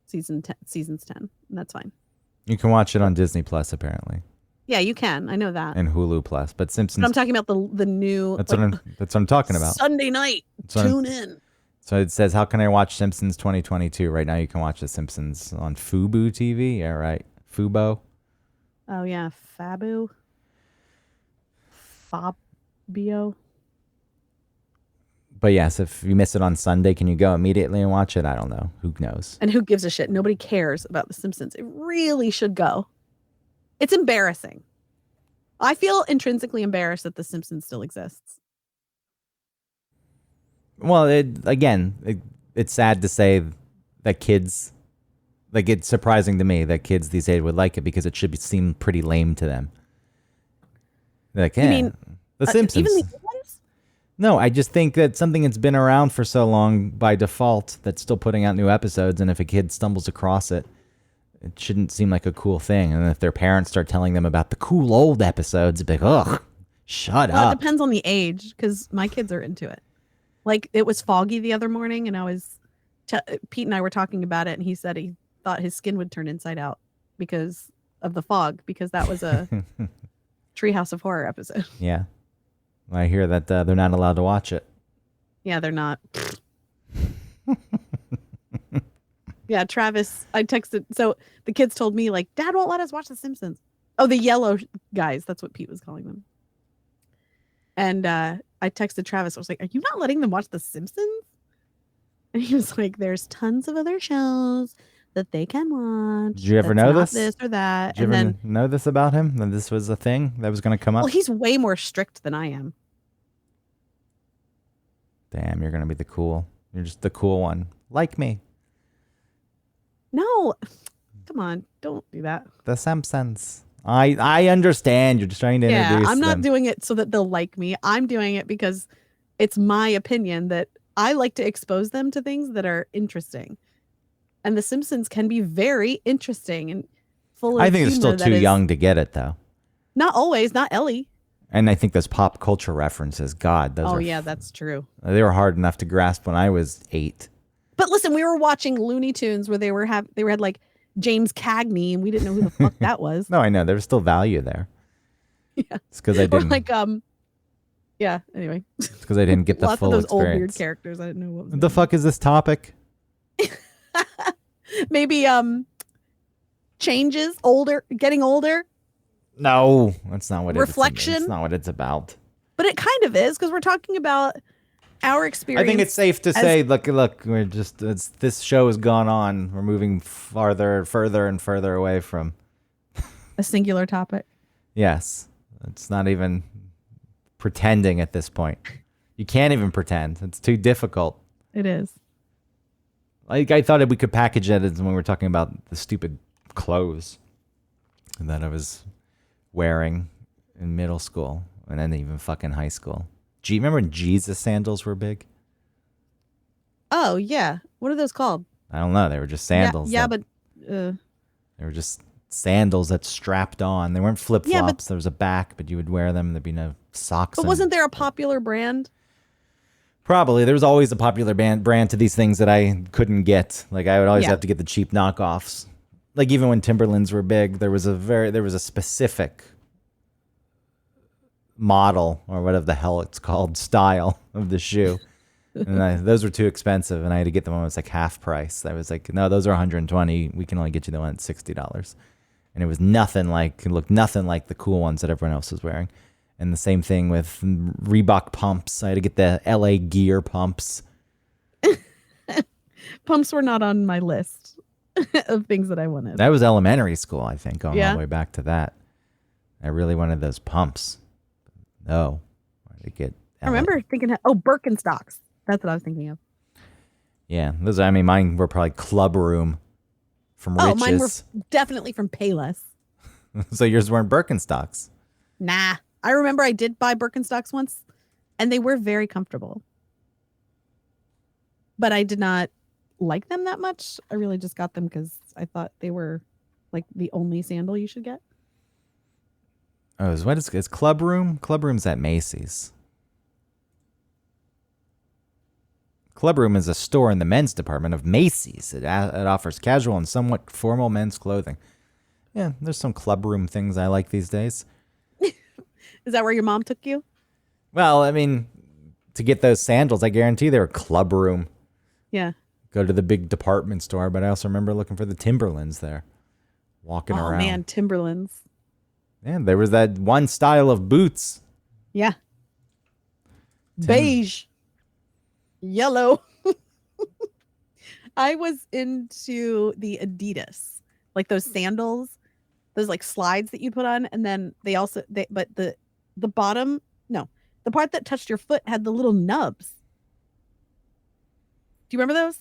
Seasons 10, and that's fine. You can watch it on Disney Plus, apparently. Yeah, you can. I know that. and Hulu Plus. But But Simpsons. I'm talking about the new. That's like, what I'm talking about. Sunday night. Tune in. So it says, how can I watch Simpsons 2022? Right now, you can watch The Simpsons on Fubo TV. Yeah, right. Fubo. Oh yeah, Fabio. But yes, if you miss it on Sunday, can you go immediately and watch it? I don't know. Who knows? And who gives a shit? Nobody cares about The Simpsons. It really should go. It's embarrassing. I feel intrinsically embarrassed that The Simpsons still exists. Well, it's sad to say that kids, like, it's surprising to me that kids these days would like it because it should seem pretty lame to them. Like, You mean The Simpsons. Even the old ones? No, I just think that something that's been around for so long by default that's still putting out new episodes, and if a kid stumbles across it, it shouldn't seem like a cool thing. And if their parents start telling them about the cool old episodes, it'd be like, ugh, shut Well, up. it depends on the age because my kids are into it. Like it was foggy the other morning, and Pete and I were talking about it, and he said he thought his skin would turn inside out because of the fog, because that was a Treehouse of Horror episode. Yeah. I hear that they're not allowed to watch it. Yeah, they're not. Yeah, Travis, I texted. So the kids told me, like, Dad won't let us watch The Simpsons. Oh, the yellow guys. That's what Pete was calling them. And I texted Travis. I was like, are you not letting them watch The Simpsons? And he was like, there's tons of other shows that they can watch. Did you ever know this? This or that. Did you ever know this about him? That this was a thing that was going to come up? Well, he's way more strict than I am. Damn, you're going to be you're just the cool one. Like me. No. Come on. Don't do that. The Simpsons. I understand. You're just trying to introduce I'm not them. doing it so that they'll like me. I'm doing it because it's my opinion that I like to expose them to things that are interesting. And The Simpsons can be very interesting and full of I think they're still too young to get it, though. Not always. Not Ellie. And I think those pop culture references, God, those yeah, that's true. They were hard enough to grasp when I was 8. But listen, we were watching Looney Tunes where they had like James Cagney, and we didn't know who the fuck that was. No, I know. There was still value there. Yeah. It's because I didn't. Or like, yeah, anyway. It's because I didn't get the Lots full of those experience. old weird characters. I didn't know what was What the fuck is this topic? Maybe changes, getting older. No, that's not what Reflection. That's not what it's about. But it kind of is, because we're talking about our experience. I think it's safe to say, look, we're this show has gone on. We're moving further and further away from a singular topic. Yes. It's not even pretending at this point. You can't even pretend. It's too difficult. It is. Like, I thought we could package it as when we were talking about the stupid clothes that I was wearing in middle school and then even fucking high school. Remember when Jesus sandals were big? Oh, yeah. What are those called? I don't know. They were just sandals. Yeah, but... They were just sandals that strapped on. They weren't flip-flops. Yeah, but, there was a back, but you would wear them. There'd be no socks. But wasn't there a popular brand? Probably. There was always a popular brand to these things that I couldn't get. Like, I would always have to get the cheap knockoffs. Like, even when Timberlands were big, there was a specific model, or whatever the hell it's called, style of the shoe. And those were too expensive, and I had to get them when it was like half price. I was like, no, those are $120. We can only get you the one at $60. And it looked nothing like the cool ones that everyone else was wearing. And the same thing with Reebok pumps. I had to get the LA Gear pumps. Pumps were not on my list of things that I wanted. That was elementary school, I think, going all the way back to that. I really wanted those pumps. No. I remember thinking, Birkenstocks. That's what I was thinking of. Yeah, mine were probably Club Room from Riches. Oh, mine were definitely from Payless. So yours weren't Birkenstocks? Nah. I remember I did buy Birkenstocks once, and they were very comfortable. But I did not like them that much. I really just got them because I thought they were like the only sandal you should get. Oh, is Club Room? Club Room's at Macy's. Club Room is a store in the men's department of Macy's. It offers casual and somewhat formal men's clothing. Yeah, there's some club room things I like these days. Is that where your mom took you? Well, I mean, to get those sandals, I guarantee they were club room. Yeah. Go to the big department store, but I also remember looking for the Timberlands there, walking Oh around. man, Timberlands. Yeah, there was that one style of boots. Yeah. Beige. Yellow. I was into the Adidas, like those sandals, those like slides that you put on, and then but the bottom, no, the part that touched your foot had the little nubs. Do you remember those?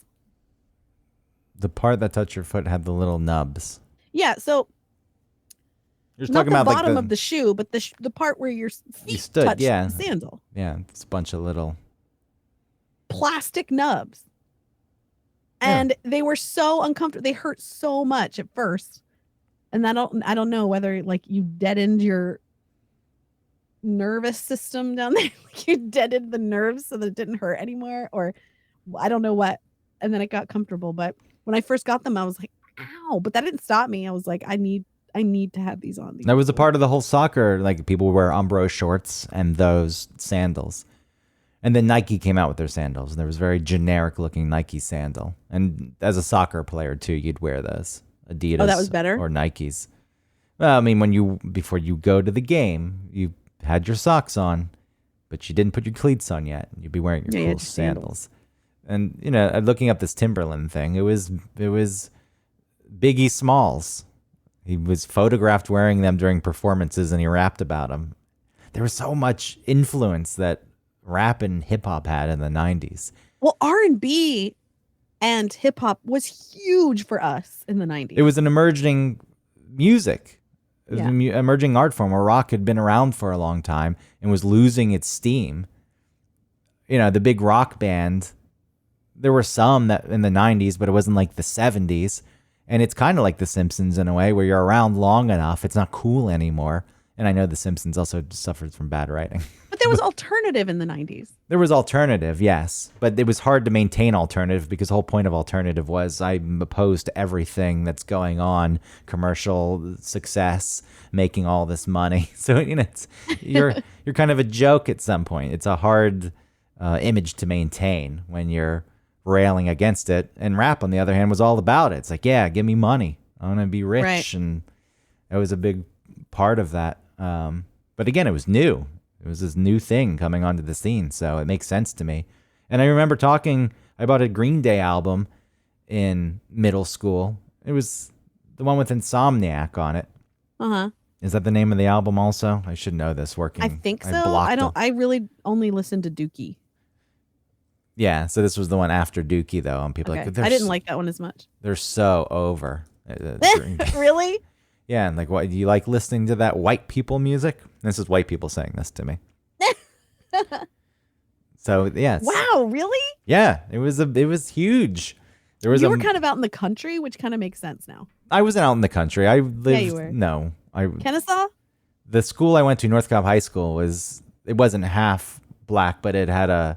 The part that touched your foot had the little nubs. Yeah, so You're just not talking the about bottom like of the shoe, but the part where your you feet stood, touched yeah, the sandal. yeah. It's a bunch of little. Plastic nubs. Yeah. And they were so uncomfortable. They hurt so much at first. And I don't know whether like you deadened your nervous system down there. Like you deadened the nerves so that it didn't hurt anymore, or I don't know what. And then it got comfortable. But when I first got them, I was like, ow. But that didn't stop me. I was like, I need to have these on. That was a part of the whole soccer. Like people wear Umbro shorts and those sandals. And then Nike came out with their sandals. There was a very generic looking Nike sandal. And as a soccer player too, you'd wear those Adidas. Oh, that was better? Or Nikes. Well, I mean, before you go to the game, you had your socks on, but you didn't put your cleats on yet. You'd be wearing your cool sandals. And looking up this Timberland thing, it was Biggie Smalls. He was photographed wearing them during performances, and he rapped about them. There was so much influence that rap and hip hop had in the 90s. Well, R&B and hip hop was huge for us in the 90s. It was an emerging music. It was an emerging art form where rock had been around for a long time and was losing its steam. The big rock band, there were some that in the 90s, but it wasn't like the 70s. And it's kind of like The Simpsons in a way where you're around long enough. It's not cool anymore. And I know The Simpsons also suffered from bad writing. But there was alternative in the 90s. There was alternative, yes. But it was hard to maintain alternative because the whole point of alternative was I'm opposed to everything that's going on, commercial success, making all this money. So, you're kind of a joke at some point. It's a hard image to maintain when you're railing against it. And rap, on the other hand, was all about it. It's like, yeah, give me money. I want to be rich. Right. And that was a big part of that. But again, it was new. It was this new thing coming onto the scene, so it makes sense to me. And I remember I bought a Green Day album in middle school. It was the one with Insomniac on it. Uh-huh. Is that the name of the album also? I should know this working. I think so. I really only listened to Dookie. Yeah, so this was the one after Dookie, though. And people I didn't like that one as much. They're so over. Really? Yeah, and like, what, do you like listening to that white people music? This is white people saying this to me. So, yes. Wow, really? Yeah, it was huge. You were kind of out in the country, which kind of makes sense now. I wasn't out in the country. I lived. Yeah, you were. No, Kennesaw? The school I went to, North Cobb High School, it wasn't half black, but it had I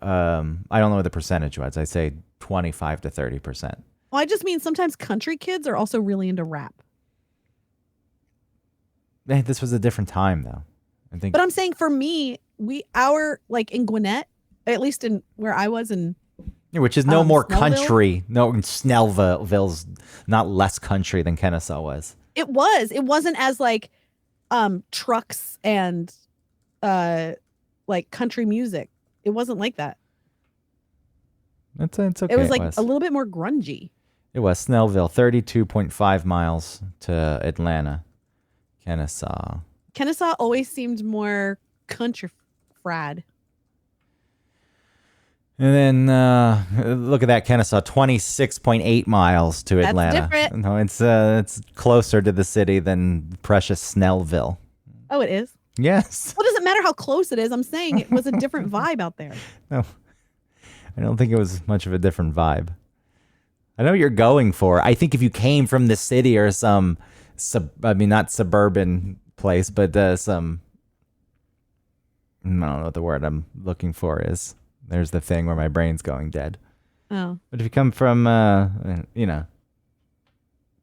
don't know what the percentage was. I'd say 25 to 30%. Well, I just mean sometimes country kids are also really into rap. This was a different time, though. I think. But I'm saying for me, like in Gwinnett, at least in where I was in. Yeah, which is no more Snellville? country. No, Snellville's not less country than Kennesaw was. It was. It wasn't as like trucks and like country music. It wasn't like that. It's okay. It was like a little bit more grungy. It was Snellville, 32.5 miles to Atlanta. Kennesaw always seemed more country frad. And then look at that, Kennesaw, 26.8 miles to Atlanta. That's different. No, it's closer to the city than precious Snellville. Oh, it is? Yes. Well, it doesn't matter how close it is. I'm saying it was a different vibe out there. No, I don't think it was much of a different vibe. I know what you're going for. I think if you came from the city or some, not suburban place, but some, I don't know what the word I'm looking for is. There's the thing where my brain's going dead. Oh. But if you come from,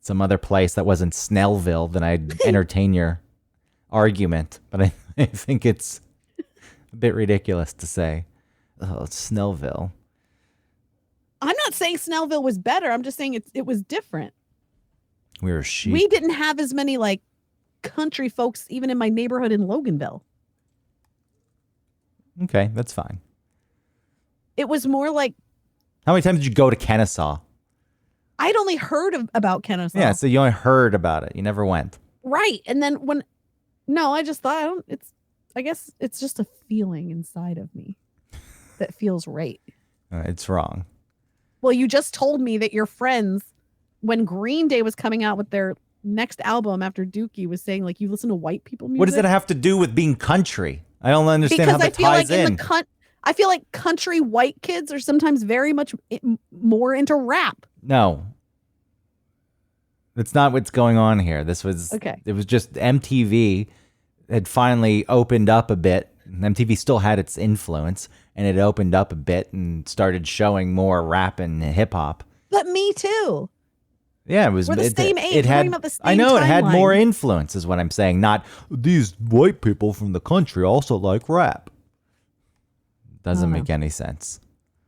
some other place that wasn't Snellville, then I'd entertain your argument. But I think it's a bit ridiculous to say, oh, it's Snellville. I'm not saying Snellville was better. I'm just saying it was different. We were sheep. We didn't have as many like country folks even in my neighborhood in Loganville. Okay, that's fine. It was more like... How many times did you go to Kennesaw? I'd only heard about Kennesaw. Yeah, so you only heard about it. You never went. Right. And then I just thought, I guess it's just a feeling inside of me that feels right. It's wrong. Well, you just told me that your friends, when Green Day was coming out with their next album after Dookie, was saying, like, you listen to white people music. What does it have to do with being country? I don't understand how that ties in. I feel like country white kids are sometimes very much more into rap. No. That's not what's going on here. This was okay. It was just MTV had finally opened up a bit. MTV still had its influence, and it opened up a bit and started showing more rap and hip hop. But me too. Yeah, it was. We're the same age. It had. About the same I know timeline. It had more influence, is what I'm saying. Not these white people from the country also like rap. Doesn't make any sense.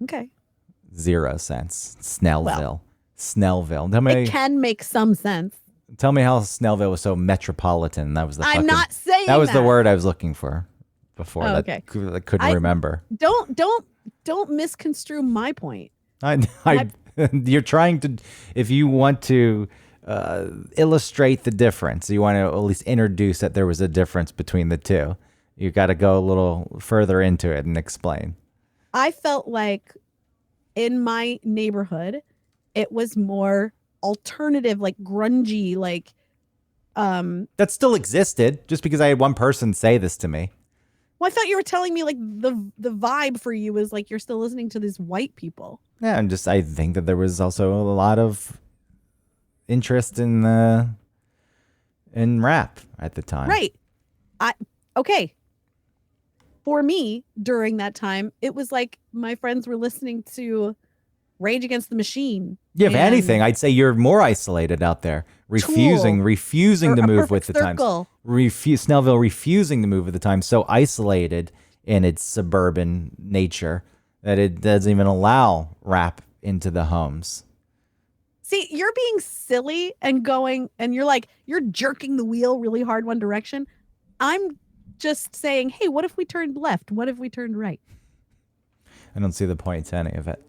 Okay. 0 sense. Snellville. Tell me, it can make some sense. Tell me how Snellville was so metropolitan. That was the. I'm not saying that was the word I was looking for before. Oh, okay. I couldn't remember. Don't misconstrue my point. You're trying to. If you want to illustrate the difference, you want to at least introduce that there was a difference between the two. You got to go a little further into it and explain. I felt like in my neighborhood, it was more alternative, like grungy, like that still existed. Just because I had one person say this to me. Well, I thought you were telling me like the vibe for you is like you're still listening to these white people. Yeah, I think that there was also a lot of interest in rap at the time. Right. Okay. For me, during that time, it was like my friends were listening to Rage Against the Machine. Yeah, if anything, I'd say you're more isolated out there, refusing to move with the times. Snellville refusing to move with the times, so isolated in its suburban nature that it doesn't even allow rap into the homes. See, you're being silly and you're jerking the wheel really hard one direction. I'm just saying, hey, what if we turned left? What if we turned right? I don't see the point to any of it.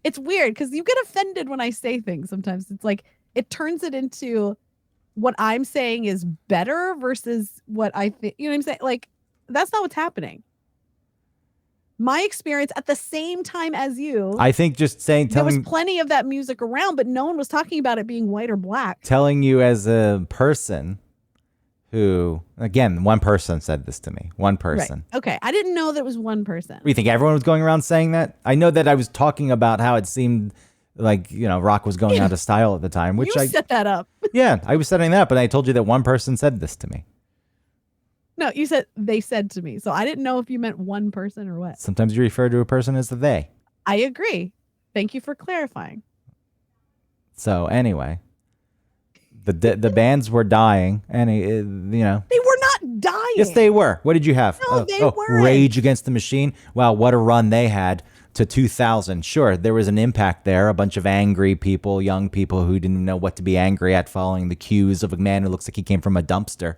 It's weird because you get offended when I say things sometimes. It's like it turns it into what I'm saying is better versus what I think. You know what I'm saying? Like, that's not what's happening. My experience at the same time as you. I think just there was plenty of that music around, but no one was talking about it being white or black. Telling you as a person who, again, one person said this to me. One person. Right. Okay. I didn't know that was one person. You think everyone was going around saying that? I know that I was talking about how it seemed like, rock was going out of style at the time. Which you set that up. Yeah, I was setting that up, but I told you that one person said this to me. No, you said they said to me. So I didn't know if you meant one person or what. Sometimes you refer to a person as the they. I agree. Thank you for clarifying. So anyway, the bands were dying, and they were not dying. Yes, they were. What did you have? No, they weren't. Rage Against the Machine. Wow, what a run they had to 2000. Sure, there was an impact there. A bunch of angry people, young people who didn't know what to be angry at, following the cues of a man who looks like he came from a dumpster.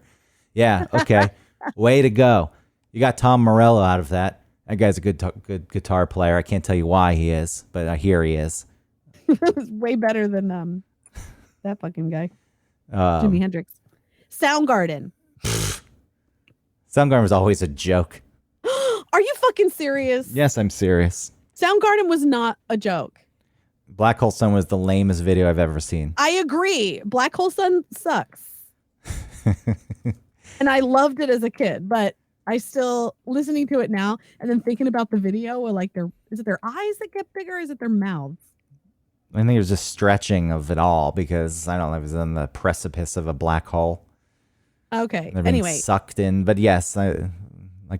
Yeah, okay. Way to go. You got Tom Morello out of that. That guy's a good guitar player. I can't tell you why he is, but I hear he is. It's way better than that fucking guy. Jimi Hendrix. Soundgarden. Soundgarden was always a joke. Are you fucking serious? Yes, I'm serious. Soundgarden was not a joke. Black Hole Sun was the lamest video I've ever seen. I agree. Black Hole Sun sucks. And I loved it as a kid, but I still listening to it now and then thinking about the video where like is it their eyes that get bigger or is it their mouths? I think it was just stretching of it all because I don't know, it was on the precipice of a black hole. Okay. They're being sucked in, but yes, I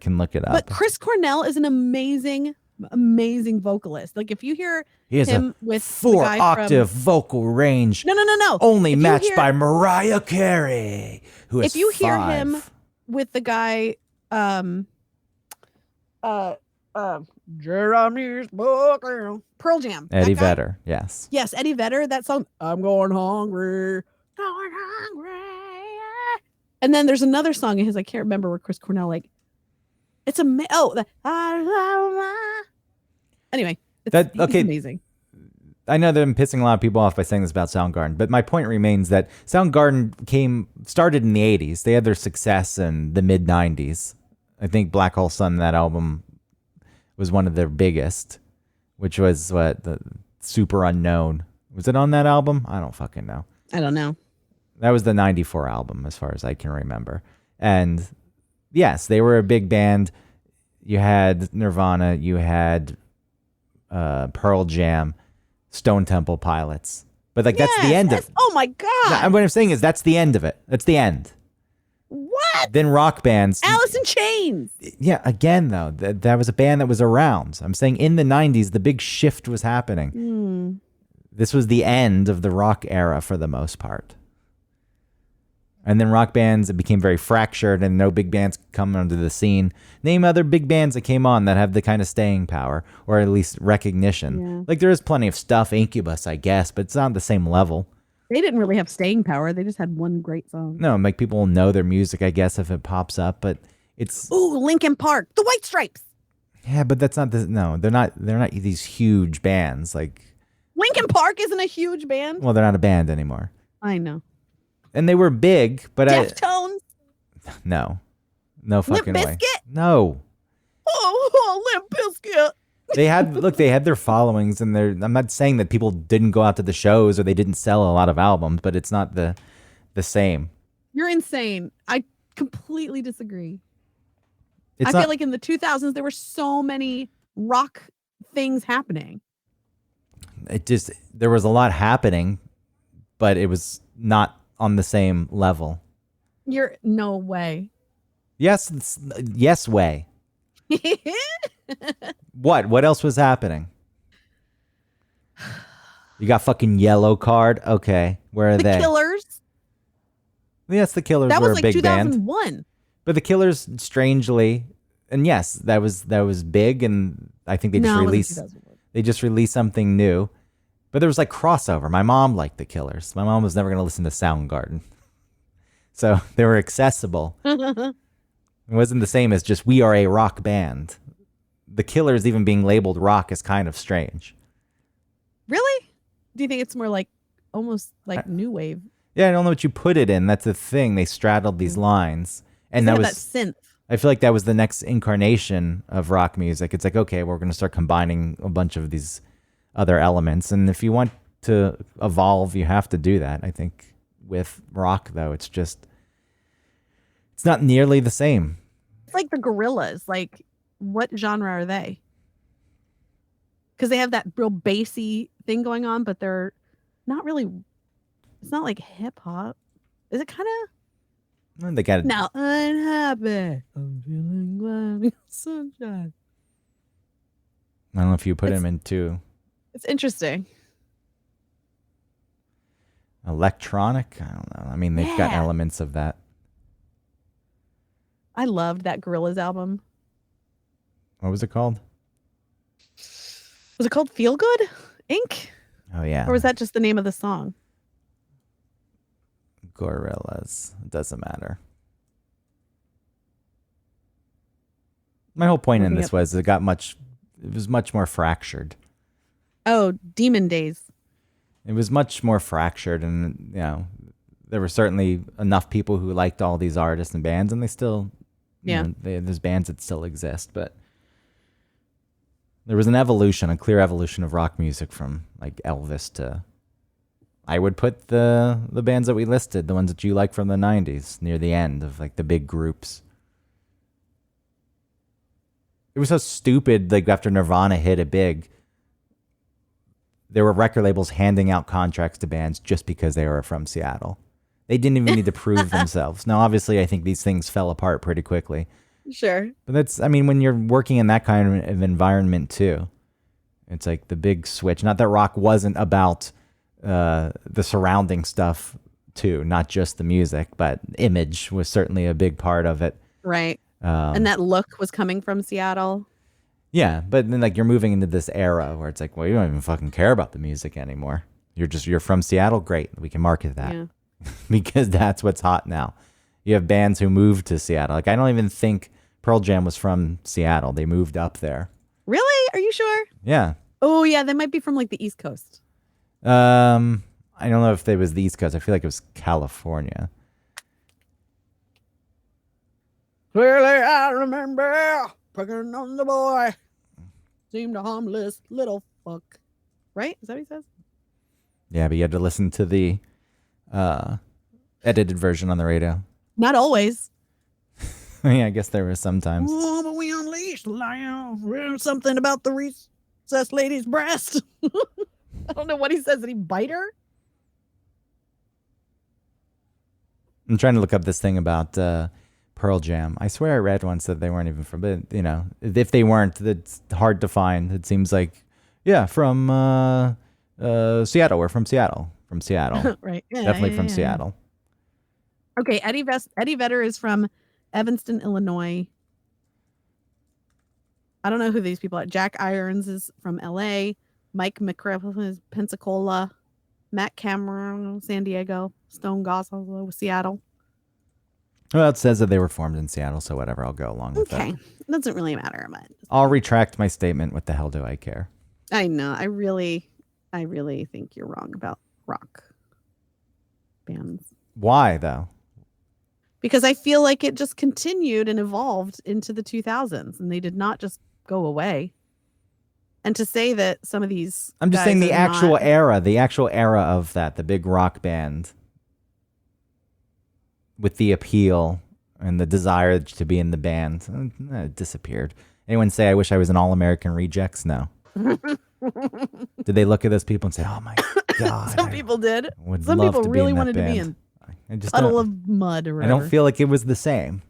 can look it up. But Chris Cornell is an amazing amazing vocalist. Like if you hear He has him a with the guy 4-octave vocal range. No. Only If you matched hear- by Mariah Carey, who is If you hear 5. him with the guy, Jeremy's Booker, Pearl Jam, that Eddie guy? Vedder, yes. Yes, Eddie Vedder. That song, I'm going hungry, going hungry. And then there's another song of his, I can't remember, where Chris Cornell, like, it's anyway, he's amazing. I know that I'm pissing a lot of people off by saying this about Soundgarden, but my point remains that Soundgarden started in the 80s. They had their success in the mid 90s. I think Black Hole Sun, that album, was one of their biggest, which was the Super Unknown. Was it on that album? I don't fucking know. I don't know. That was the 94 album as far as I can remember. And yes, they were a big band. You had Nirvana, you had Pearl Jam, Stone Temple Pilots. But like that's the end of it. Oh my God. No, what I'm saying is that's the end of it. That's the end. What? Then rock bands. Alice in Chains. Yeah, again though, that was a band that was around. I'm saying in the 90s the big shift was happening. This was the end of the rock era for the most part. And then rock bands, it became very fractured and no big bands could come onto the scene. Name other big bands that came on that have the kind of staying power or at least recognition. Yeah. Like there is plenty of stuff, Incubus, I guess, but it's not the same level. They didn't really have staying power. They just had one great song. No, like people know their music, I guess, if it pops up, but it's... Ooh, Linkin Park, the White Stripes. Yeah, but that's not the... No, they're not these huge bands. Like Linkin Park isn't a huge band. Well, they're not a band anymore. I know. And they were big, but Deftones. No fucking Limp way. Bizkit? No. Oh, Limp Bizkit. They had their followings, and I'm not saying that people didn't go out to the shows or they didn't sell a lot of albums, but it's not the same. You're insane. I completely disagree. I feel like in the 2000s there were so many rock things happening. There was a lot happening, but it was not on the same level. You're no way. Yes, way. What else was happening? You got fucking Yellow Card. Okay, where are they? The Killers. Yes, the Killers That were was a like big band. 2001. But the Killers, strangely, and yes, that was big, and I think they just released something new. But there was like crossover. My mom liked the Killers. My mom was never going to listen to Soundgarden, so they were accessible. It wasn't the same as just we are a rock band. The Killers even being labeled rock is kind of strange. Really? Do you think it's more like almost like new wave? Yeah, I don't know what you put it in. That's the thing. They straddled these lines, and that synth. I feel like that was the next incarnation of rock music. It's like, okay, we're going to start combining a bunch of these other elements, and if you want to evolve, you have to do that. I think with rock, though, it's not nearly the same. It's like the Gorillas. Like, what genre are they? Because they have that real bassy thing going on, but they're not really. It's not like hip hop. Is it kind of? They got it. Now I'm happy. I'm feeling glad. Sunshine. I don't know if you put them into It's interesting. Electronic. I don't know. I mean, they've got elements of that. I loved that Gorillaz album. What was it called? Was it called Feel Good Inc? Oh yeah. Or was that just the name of the song? Gorillaz. It doesn't matter. My whole point in this was it was much more fractured. Oh, Demon Days. It was much more fractured, and there were certainly enough people who liked all these artists and bands, and they still, there's bands that still exist, but there was a clear evolution of rock music from like Elvis to, I would put the bands that we listed, the ones that you like from the 90s, near the end of like the big groups. It was so stupid, like after Nirvana hit it big, there were record labels handing out contracts to bands just because they were from Seattle. They didn't even need to prove themselves. Now, obviously, I think these things fell apart pretty quickly. Sure. But that's, I mean, when you're working in that kind of environment too, it's like the big switch. Not that rock wasn't about the surrounding stuff too, not just the music, but image was certainly a big part of it. Right. And that look was coming from Seattle. Yeah, but then like you're moving into this era where it's like, well, you don't even fucking care about the music anymore. You're from Seattle, great. We can market that Yeah. because that's what's hot now. You have bands who moved to Seattle. Like I don't even think Pearl Jam was from Seattle. They moved up there. Really? Are you sure? Yeah. Oh, yeah. They might be from like the East Coast. I don't know if it was the East Coast. I feel like it was California. Clearly, I remember picking on the boy. Seemed a harmless little fuck. Right? Is that what he says? Yeah, but you had to listen to the edited version on the radio. Not always. Yeah, I guess there were sometimes. Oh, but we unleashed lion. Something about the recessed lady's breast. I don't know what he says. Did he bite her? I'm trying to look up this thing about Pearl Jam. I swear I read once that they weren't even from, but you know, if they weren't, it's hard to find. It seems like, yeah, from Seattle. We're from Seattle. From Seattle. Right. Yeah, Definitely from Seattle. Okay. Eddie Vedder is from Evanston, Illinois. I don't know who these people are. Jack Irons is from LA. Mike McCriff is Pensacola. Matt Cameron, San Diego. Stone Gossel, Seattle. Well, it says that they were formed in Seattle, so whatever. I'll go along with that. Okay. It doesn't really matter. But I'll retract my statement. What the hell do I care? I know. I really think you're wrong about rock bands. Why, though? Because I feel like it just continued and evolved into the 2000s, and they did not just go away. And to say that some of these, I'm just saying the actual era of that, the big rock band with the appeal and the desire to be in the band, it disappeared. Anyone say, I wish I was an All-American Rejects? No. Did they look at those people and say, oh my God. Some people did. Would Some love people to really be in that wanted to be band. in I just puddle don't, of mud or I whatever. don't feel like it was the same.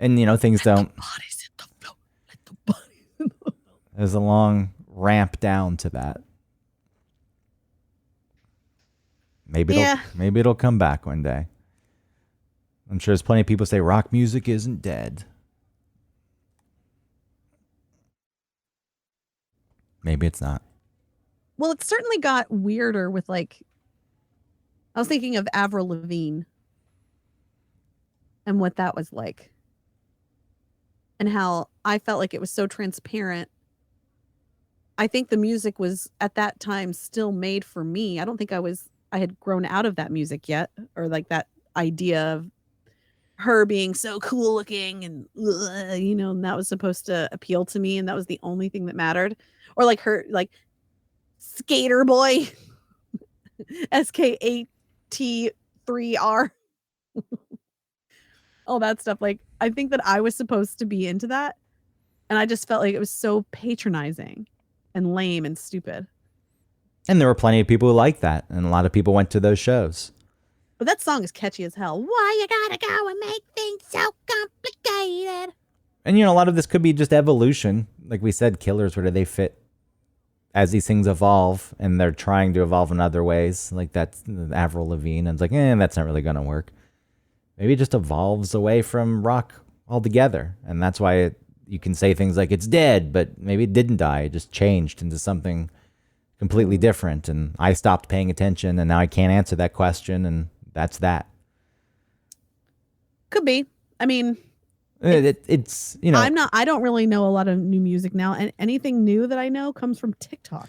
And, you know, things don't. Bodies hit the floor. Let the bodies hit the floor. There's a long ramp down to that. Maybe it'll come back one day. I'm sure there's plenty of people say rock music isn't dead. Maybe it's not. Well, it certainly got weirder with like, I was thinking of Avril Lavigne and what that was like. And how I felt like it was so transparent. I think the music was at that time still made for me. I don't think I had grown out of that music yet, or like that idea of her being so cool looking and and that was supposed to appeal to me, and that was the only thing that mattered. Or like her, like Skater Boy, SKAT3R, all that stuff. Like I think that I was supposed to be into that, and I just felt like it was so patronizing and lame and stupid. And there were plenty of people who liked that, and a lot of people went to those shows. But that song is catchy as hell. Why you gotta go and make things so complicated? And, you know, a lot of this could be just evolution. Like we said, Killers, where do they fit as these things evolve? And they're trying to evolve in other ways. Like that's Avril Lavigne. And it's like, that's not really going to work. Maybe it just evolves away from rock altogether. And that's why you can say things like it's dead, but maybe it didn't die. It just changed into something completely different. And I stopped paying attention, and now I can't answer that question. And that's that. Could be. I mean, it's you know, I don't really know a lot of new music now, and anything new that I know comes from TikTok.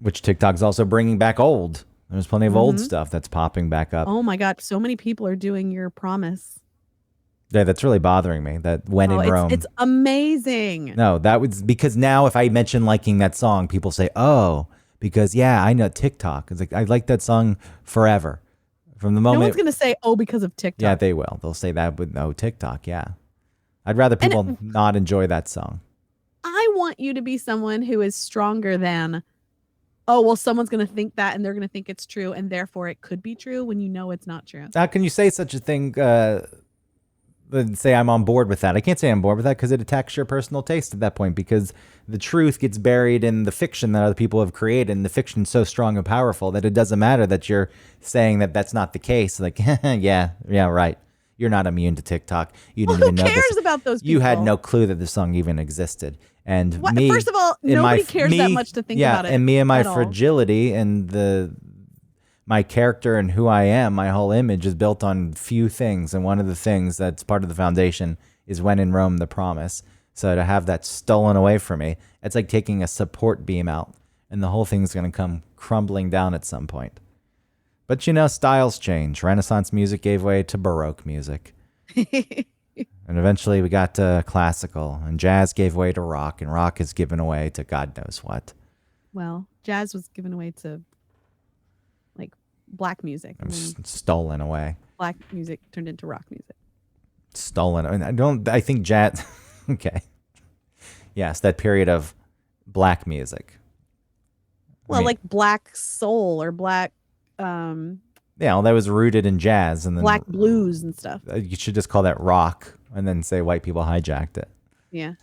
Which TikTok's also bringing back old. There's plenty of old stuff that's popping back up. Oh my God, so many people are doing Your Promise. Yeah, that's really bothering me. That When in Rome. It's amazing. No, that was because now if I mention liking that song, people say, "Oh, because I know TikTok." It's like I like that song forever. From the moment, no one's gonna say, "Oh, because of TikTok." Yeah, they will. They'll say that with TikTok. Yeah, I'd rather people not enjoy that song. I want you to be someone who is stronger than, oh, well, someone's gonna think that, and they're gonna think it's true, and therefore it could be true when you know it's not true. How can you say such a thing? say I'm on board with that. I can't say I'm on board with that because it attacks your personal taste at that point, because the truth gets buried in the fiction that other people have created, and the fiction's so strong and powerful that it doesn't matter that you're saying that that's not the case. Like, yeah, right. You're not immune to TikTok. You didn't even know cares this. about those people? You had no clue that the song even existed. And me, first of all, nobody cares that much to think about it. And me and my at all. fragility and my character and who I am, my whole image is built on few things. And one of the things that's part of the foundation is when in Rome, the promise. So to have that stolen away from me, it's like taking a support beam out, and the whole thing's going to come crumbling down at some point. But styles change. Renaissance music gave way to Baroque music. And eventually we got to classical, and jazz gave way to rock, and rock is given away to God knows what. Well, jazz was given away to black music. Stolen away. Black music turned into rock music. Stolen. I think jazz. Okay. Yes, that period of black music. Well, like black soul or black. Yeah, well, that was rooted in jazz, and then black blues and stuff. You should just call that rock, and then say white people hijacked it. Yeah.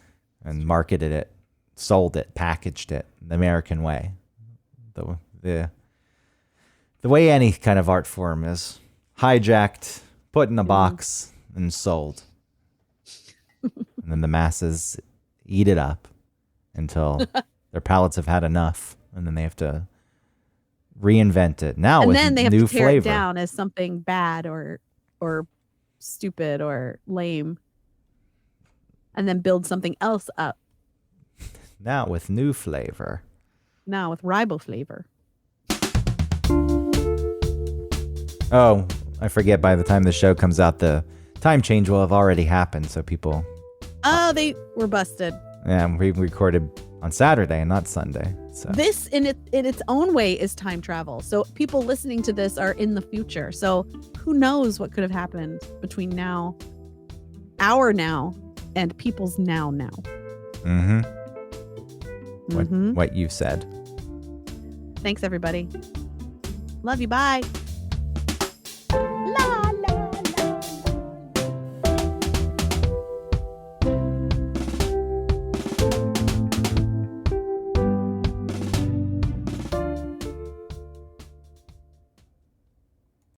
And marketed it, sold it, packaged it the American way. The way any kind of art form is hijacked, put in a box, and sold. And then the masses eat it up until their palates have had enough, and then they have to reinvent it now with new flavor. And then they have to tear it down as something bad or stupid or lame, and then build something else up. Now with new flavor. Now with riboflavor. Oh, I forget, by the time the show comes out, the time change will have already happened, so people... Oh, they were busted. Yeah, we recorded on Saturday and not Sunday. So this, in its own way, is time travel. So people listening to this are in the future. So who knows what could have happened between now, our now, and people's now. What you said. Thanks, everybody. Love you. Bye.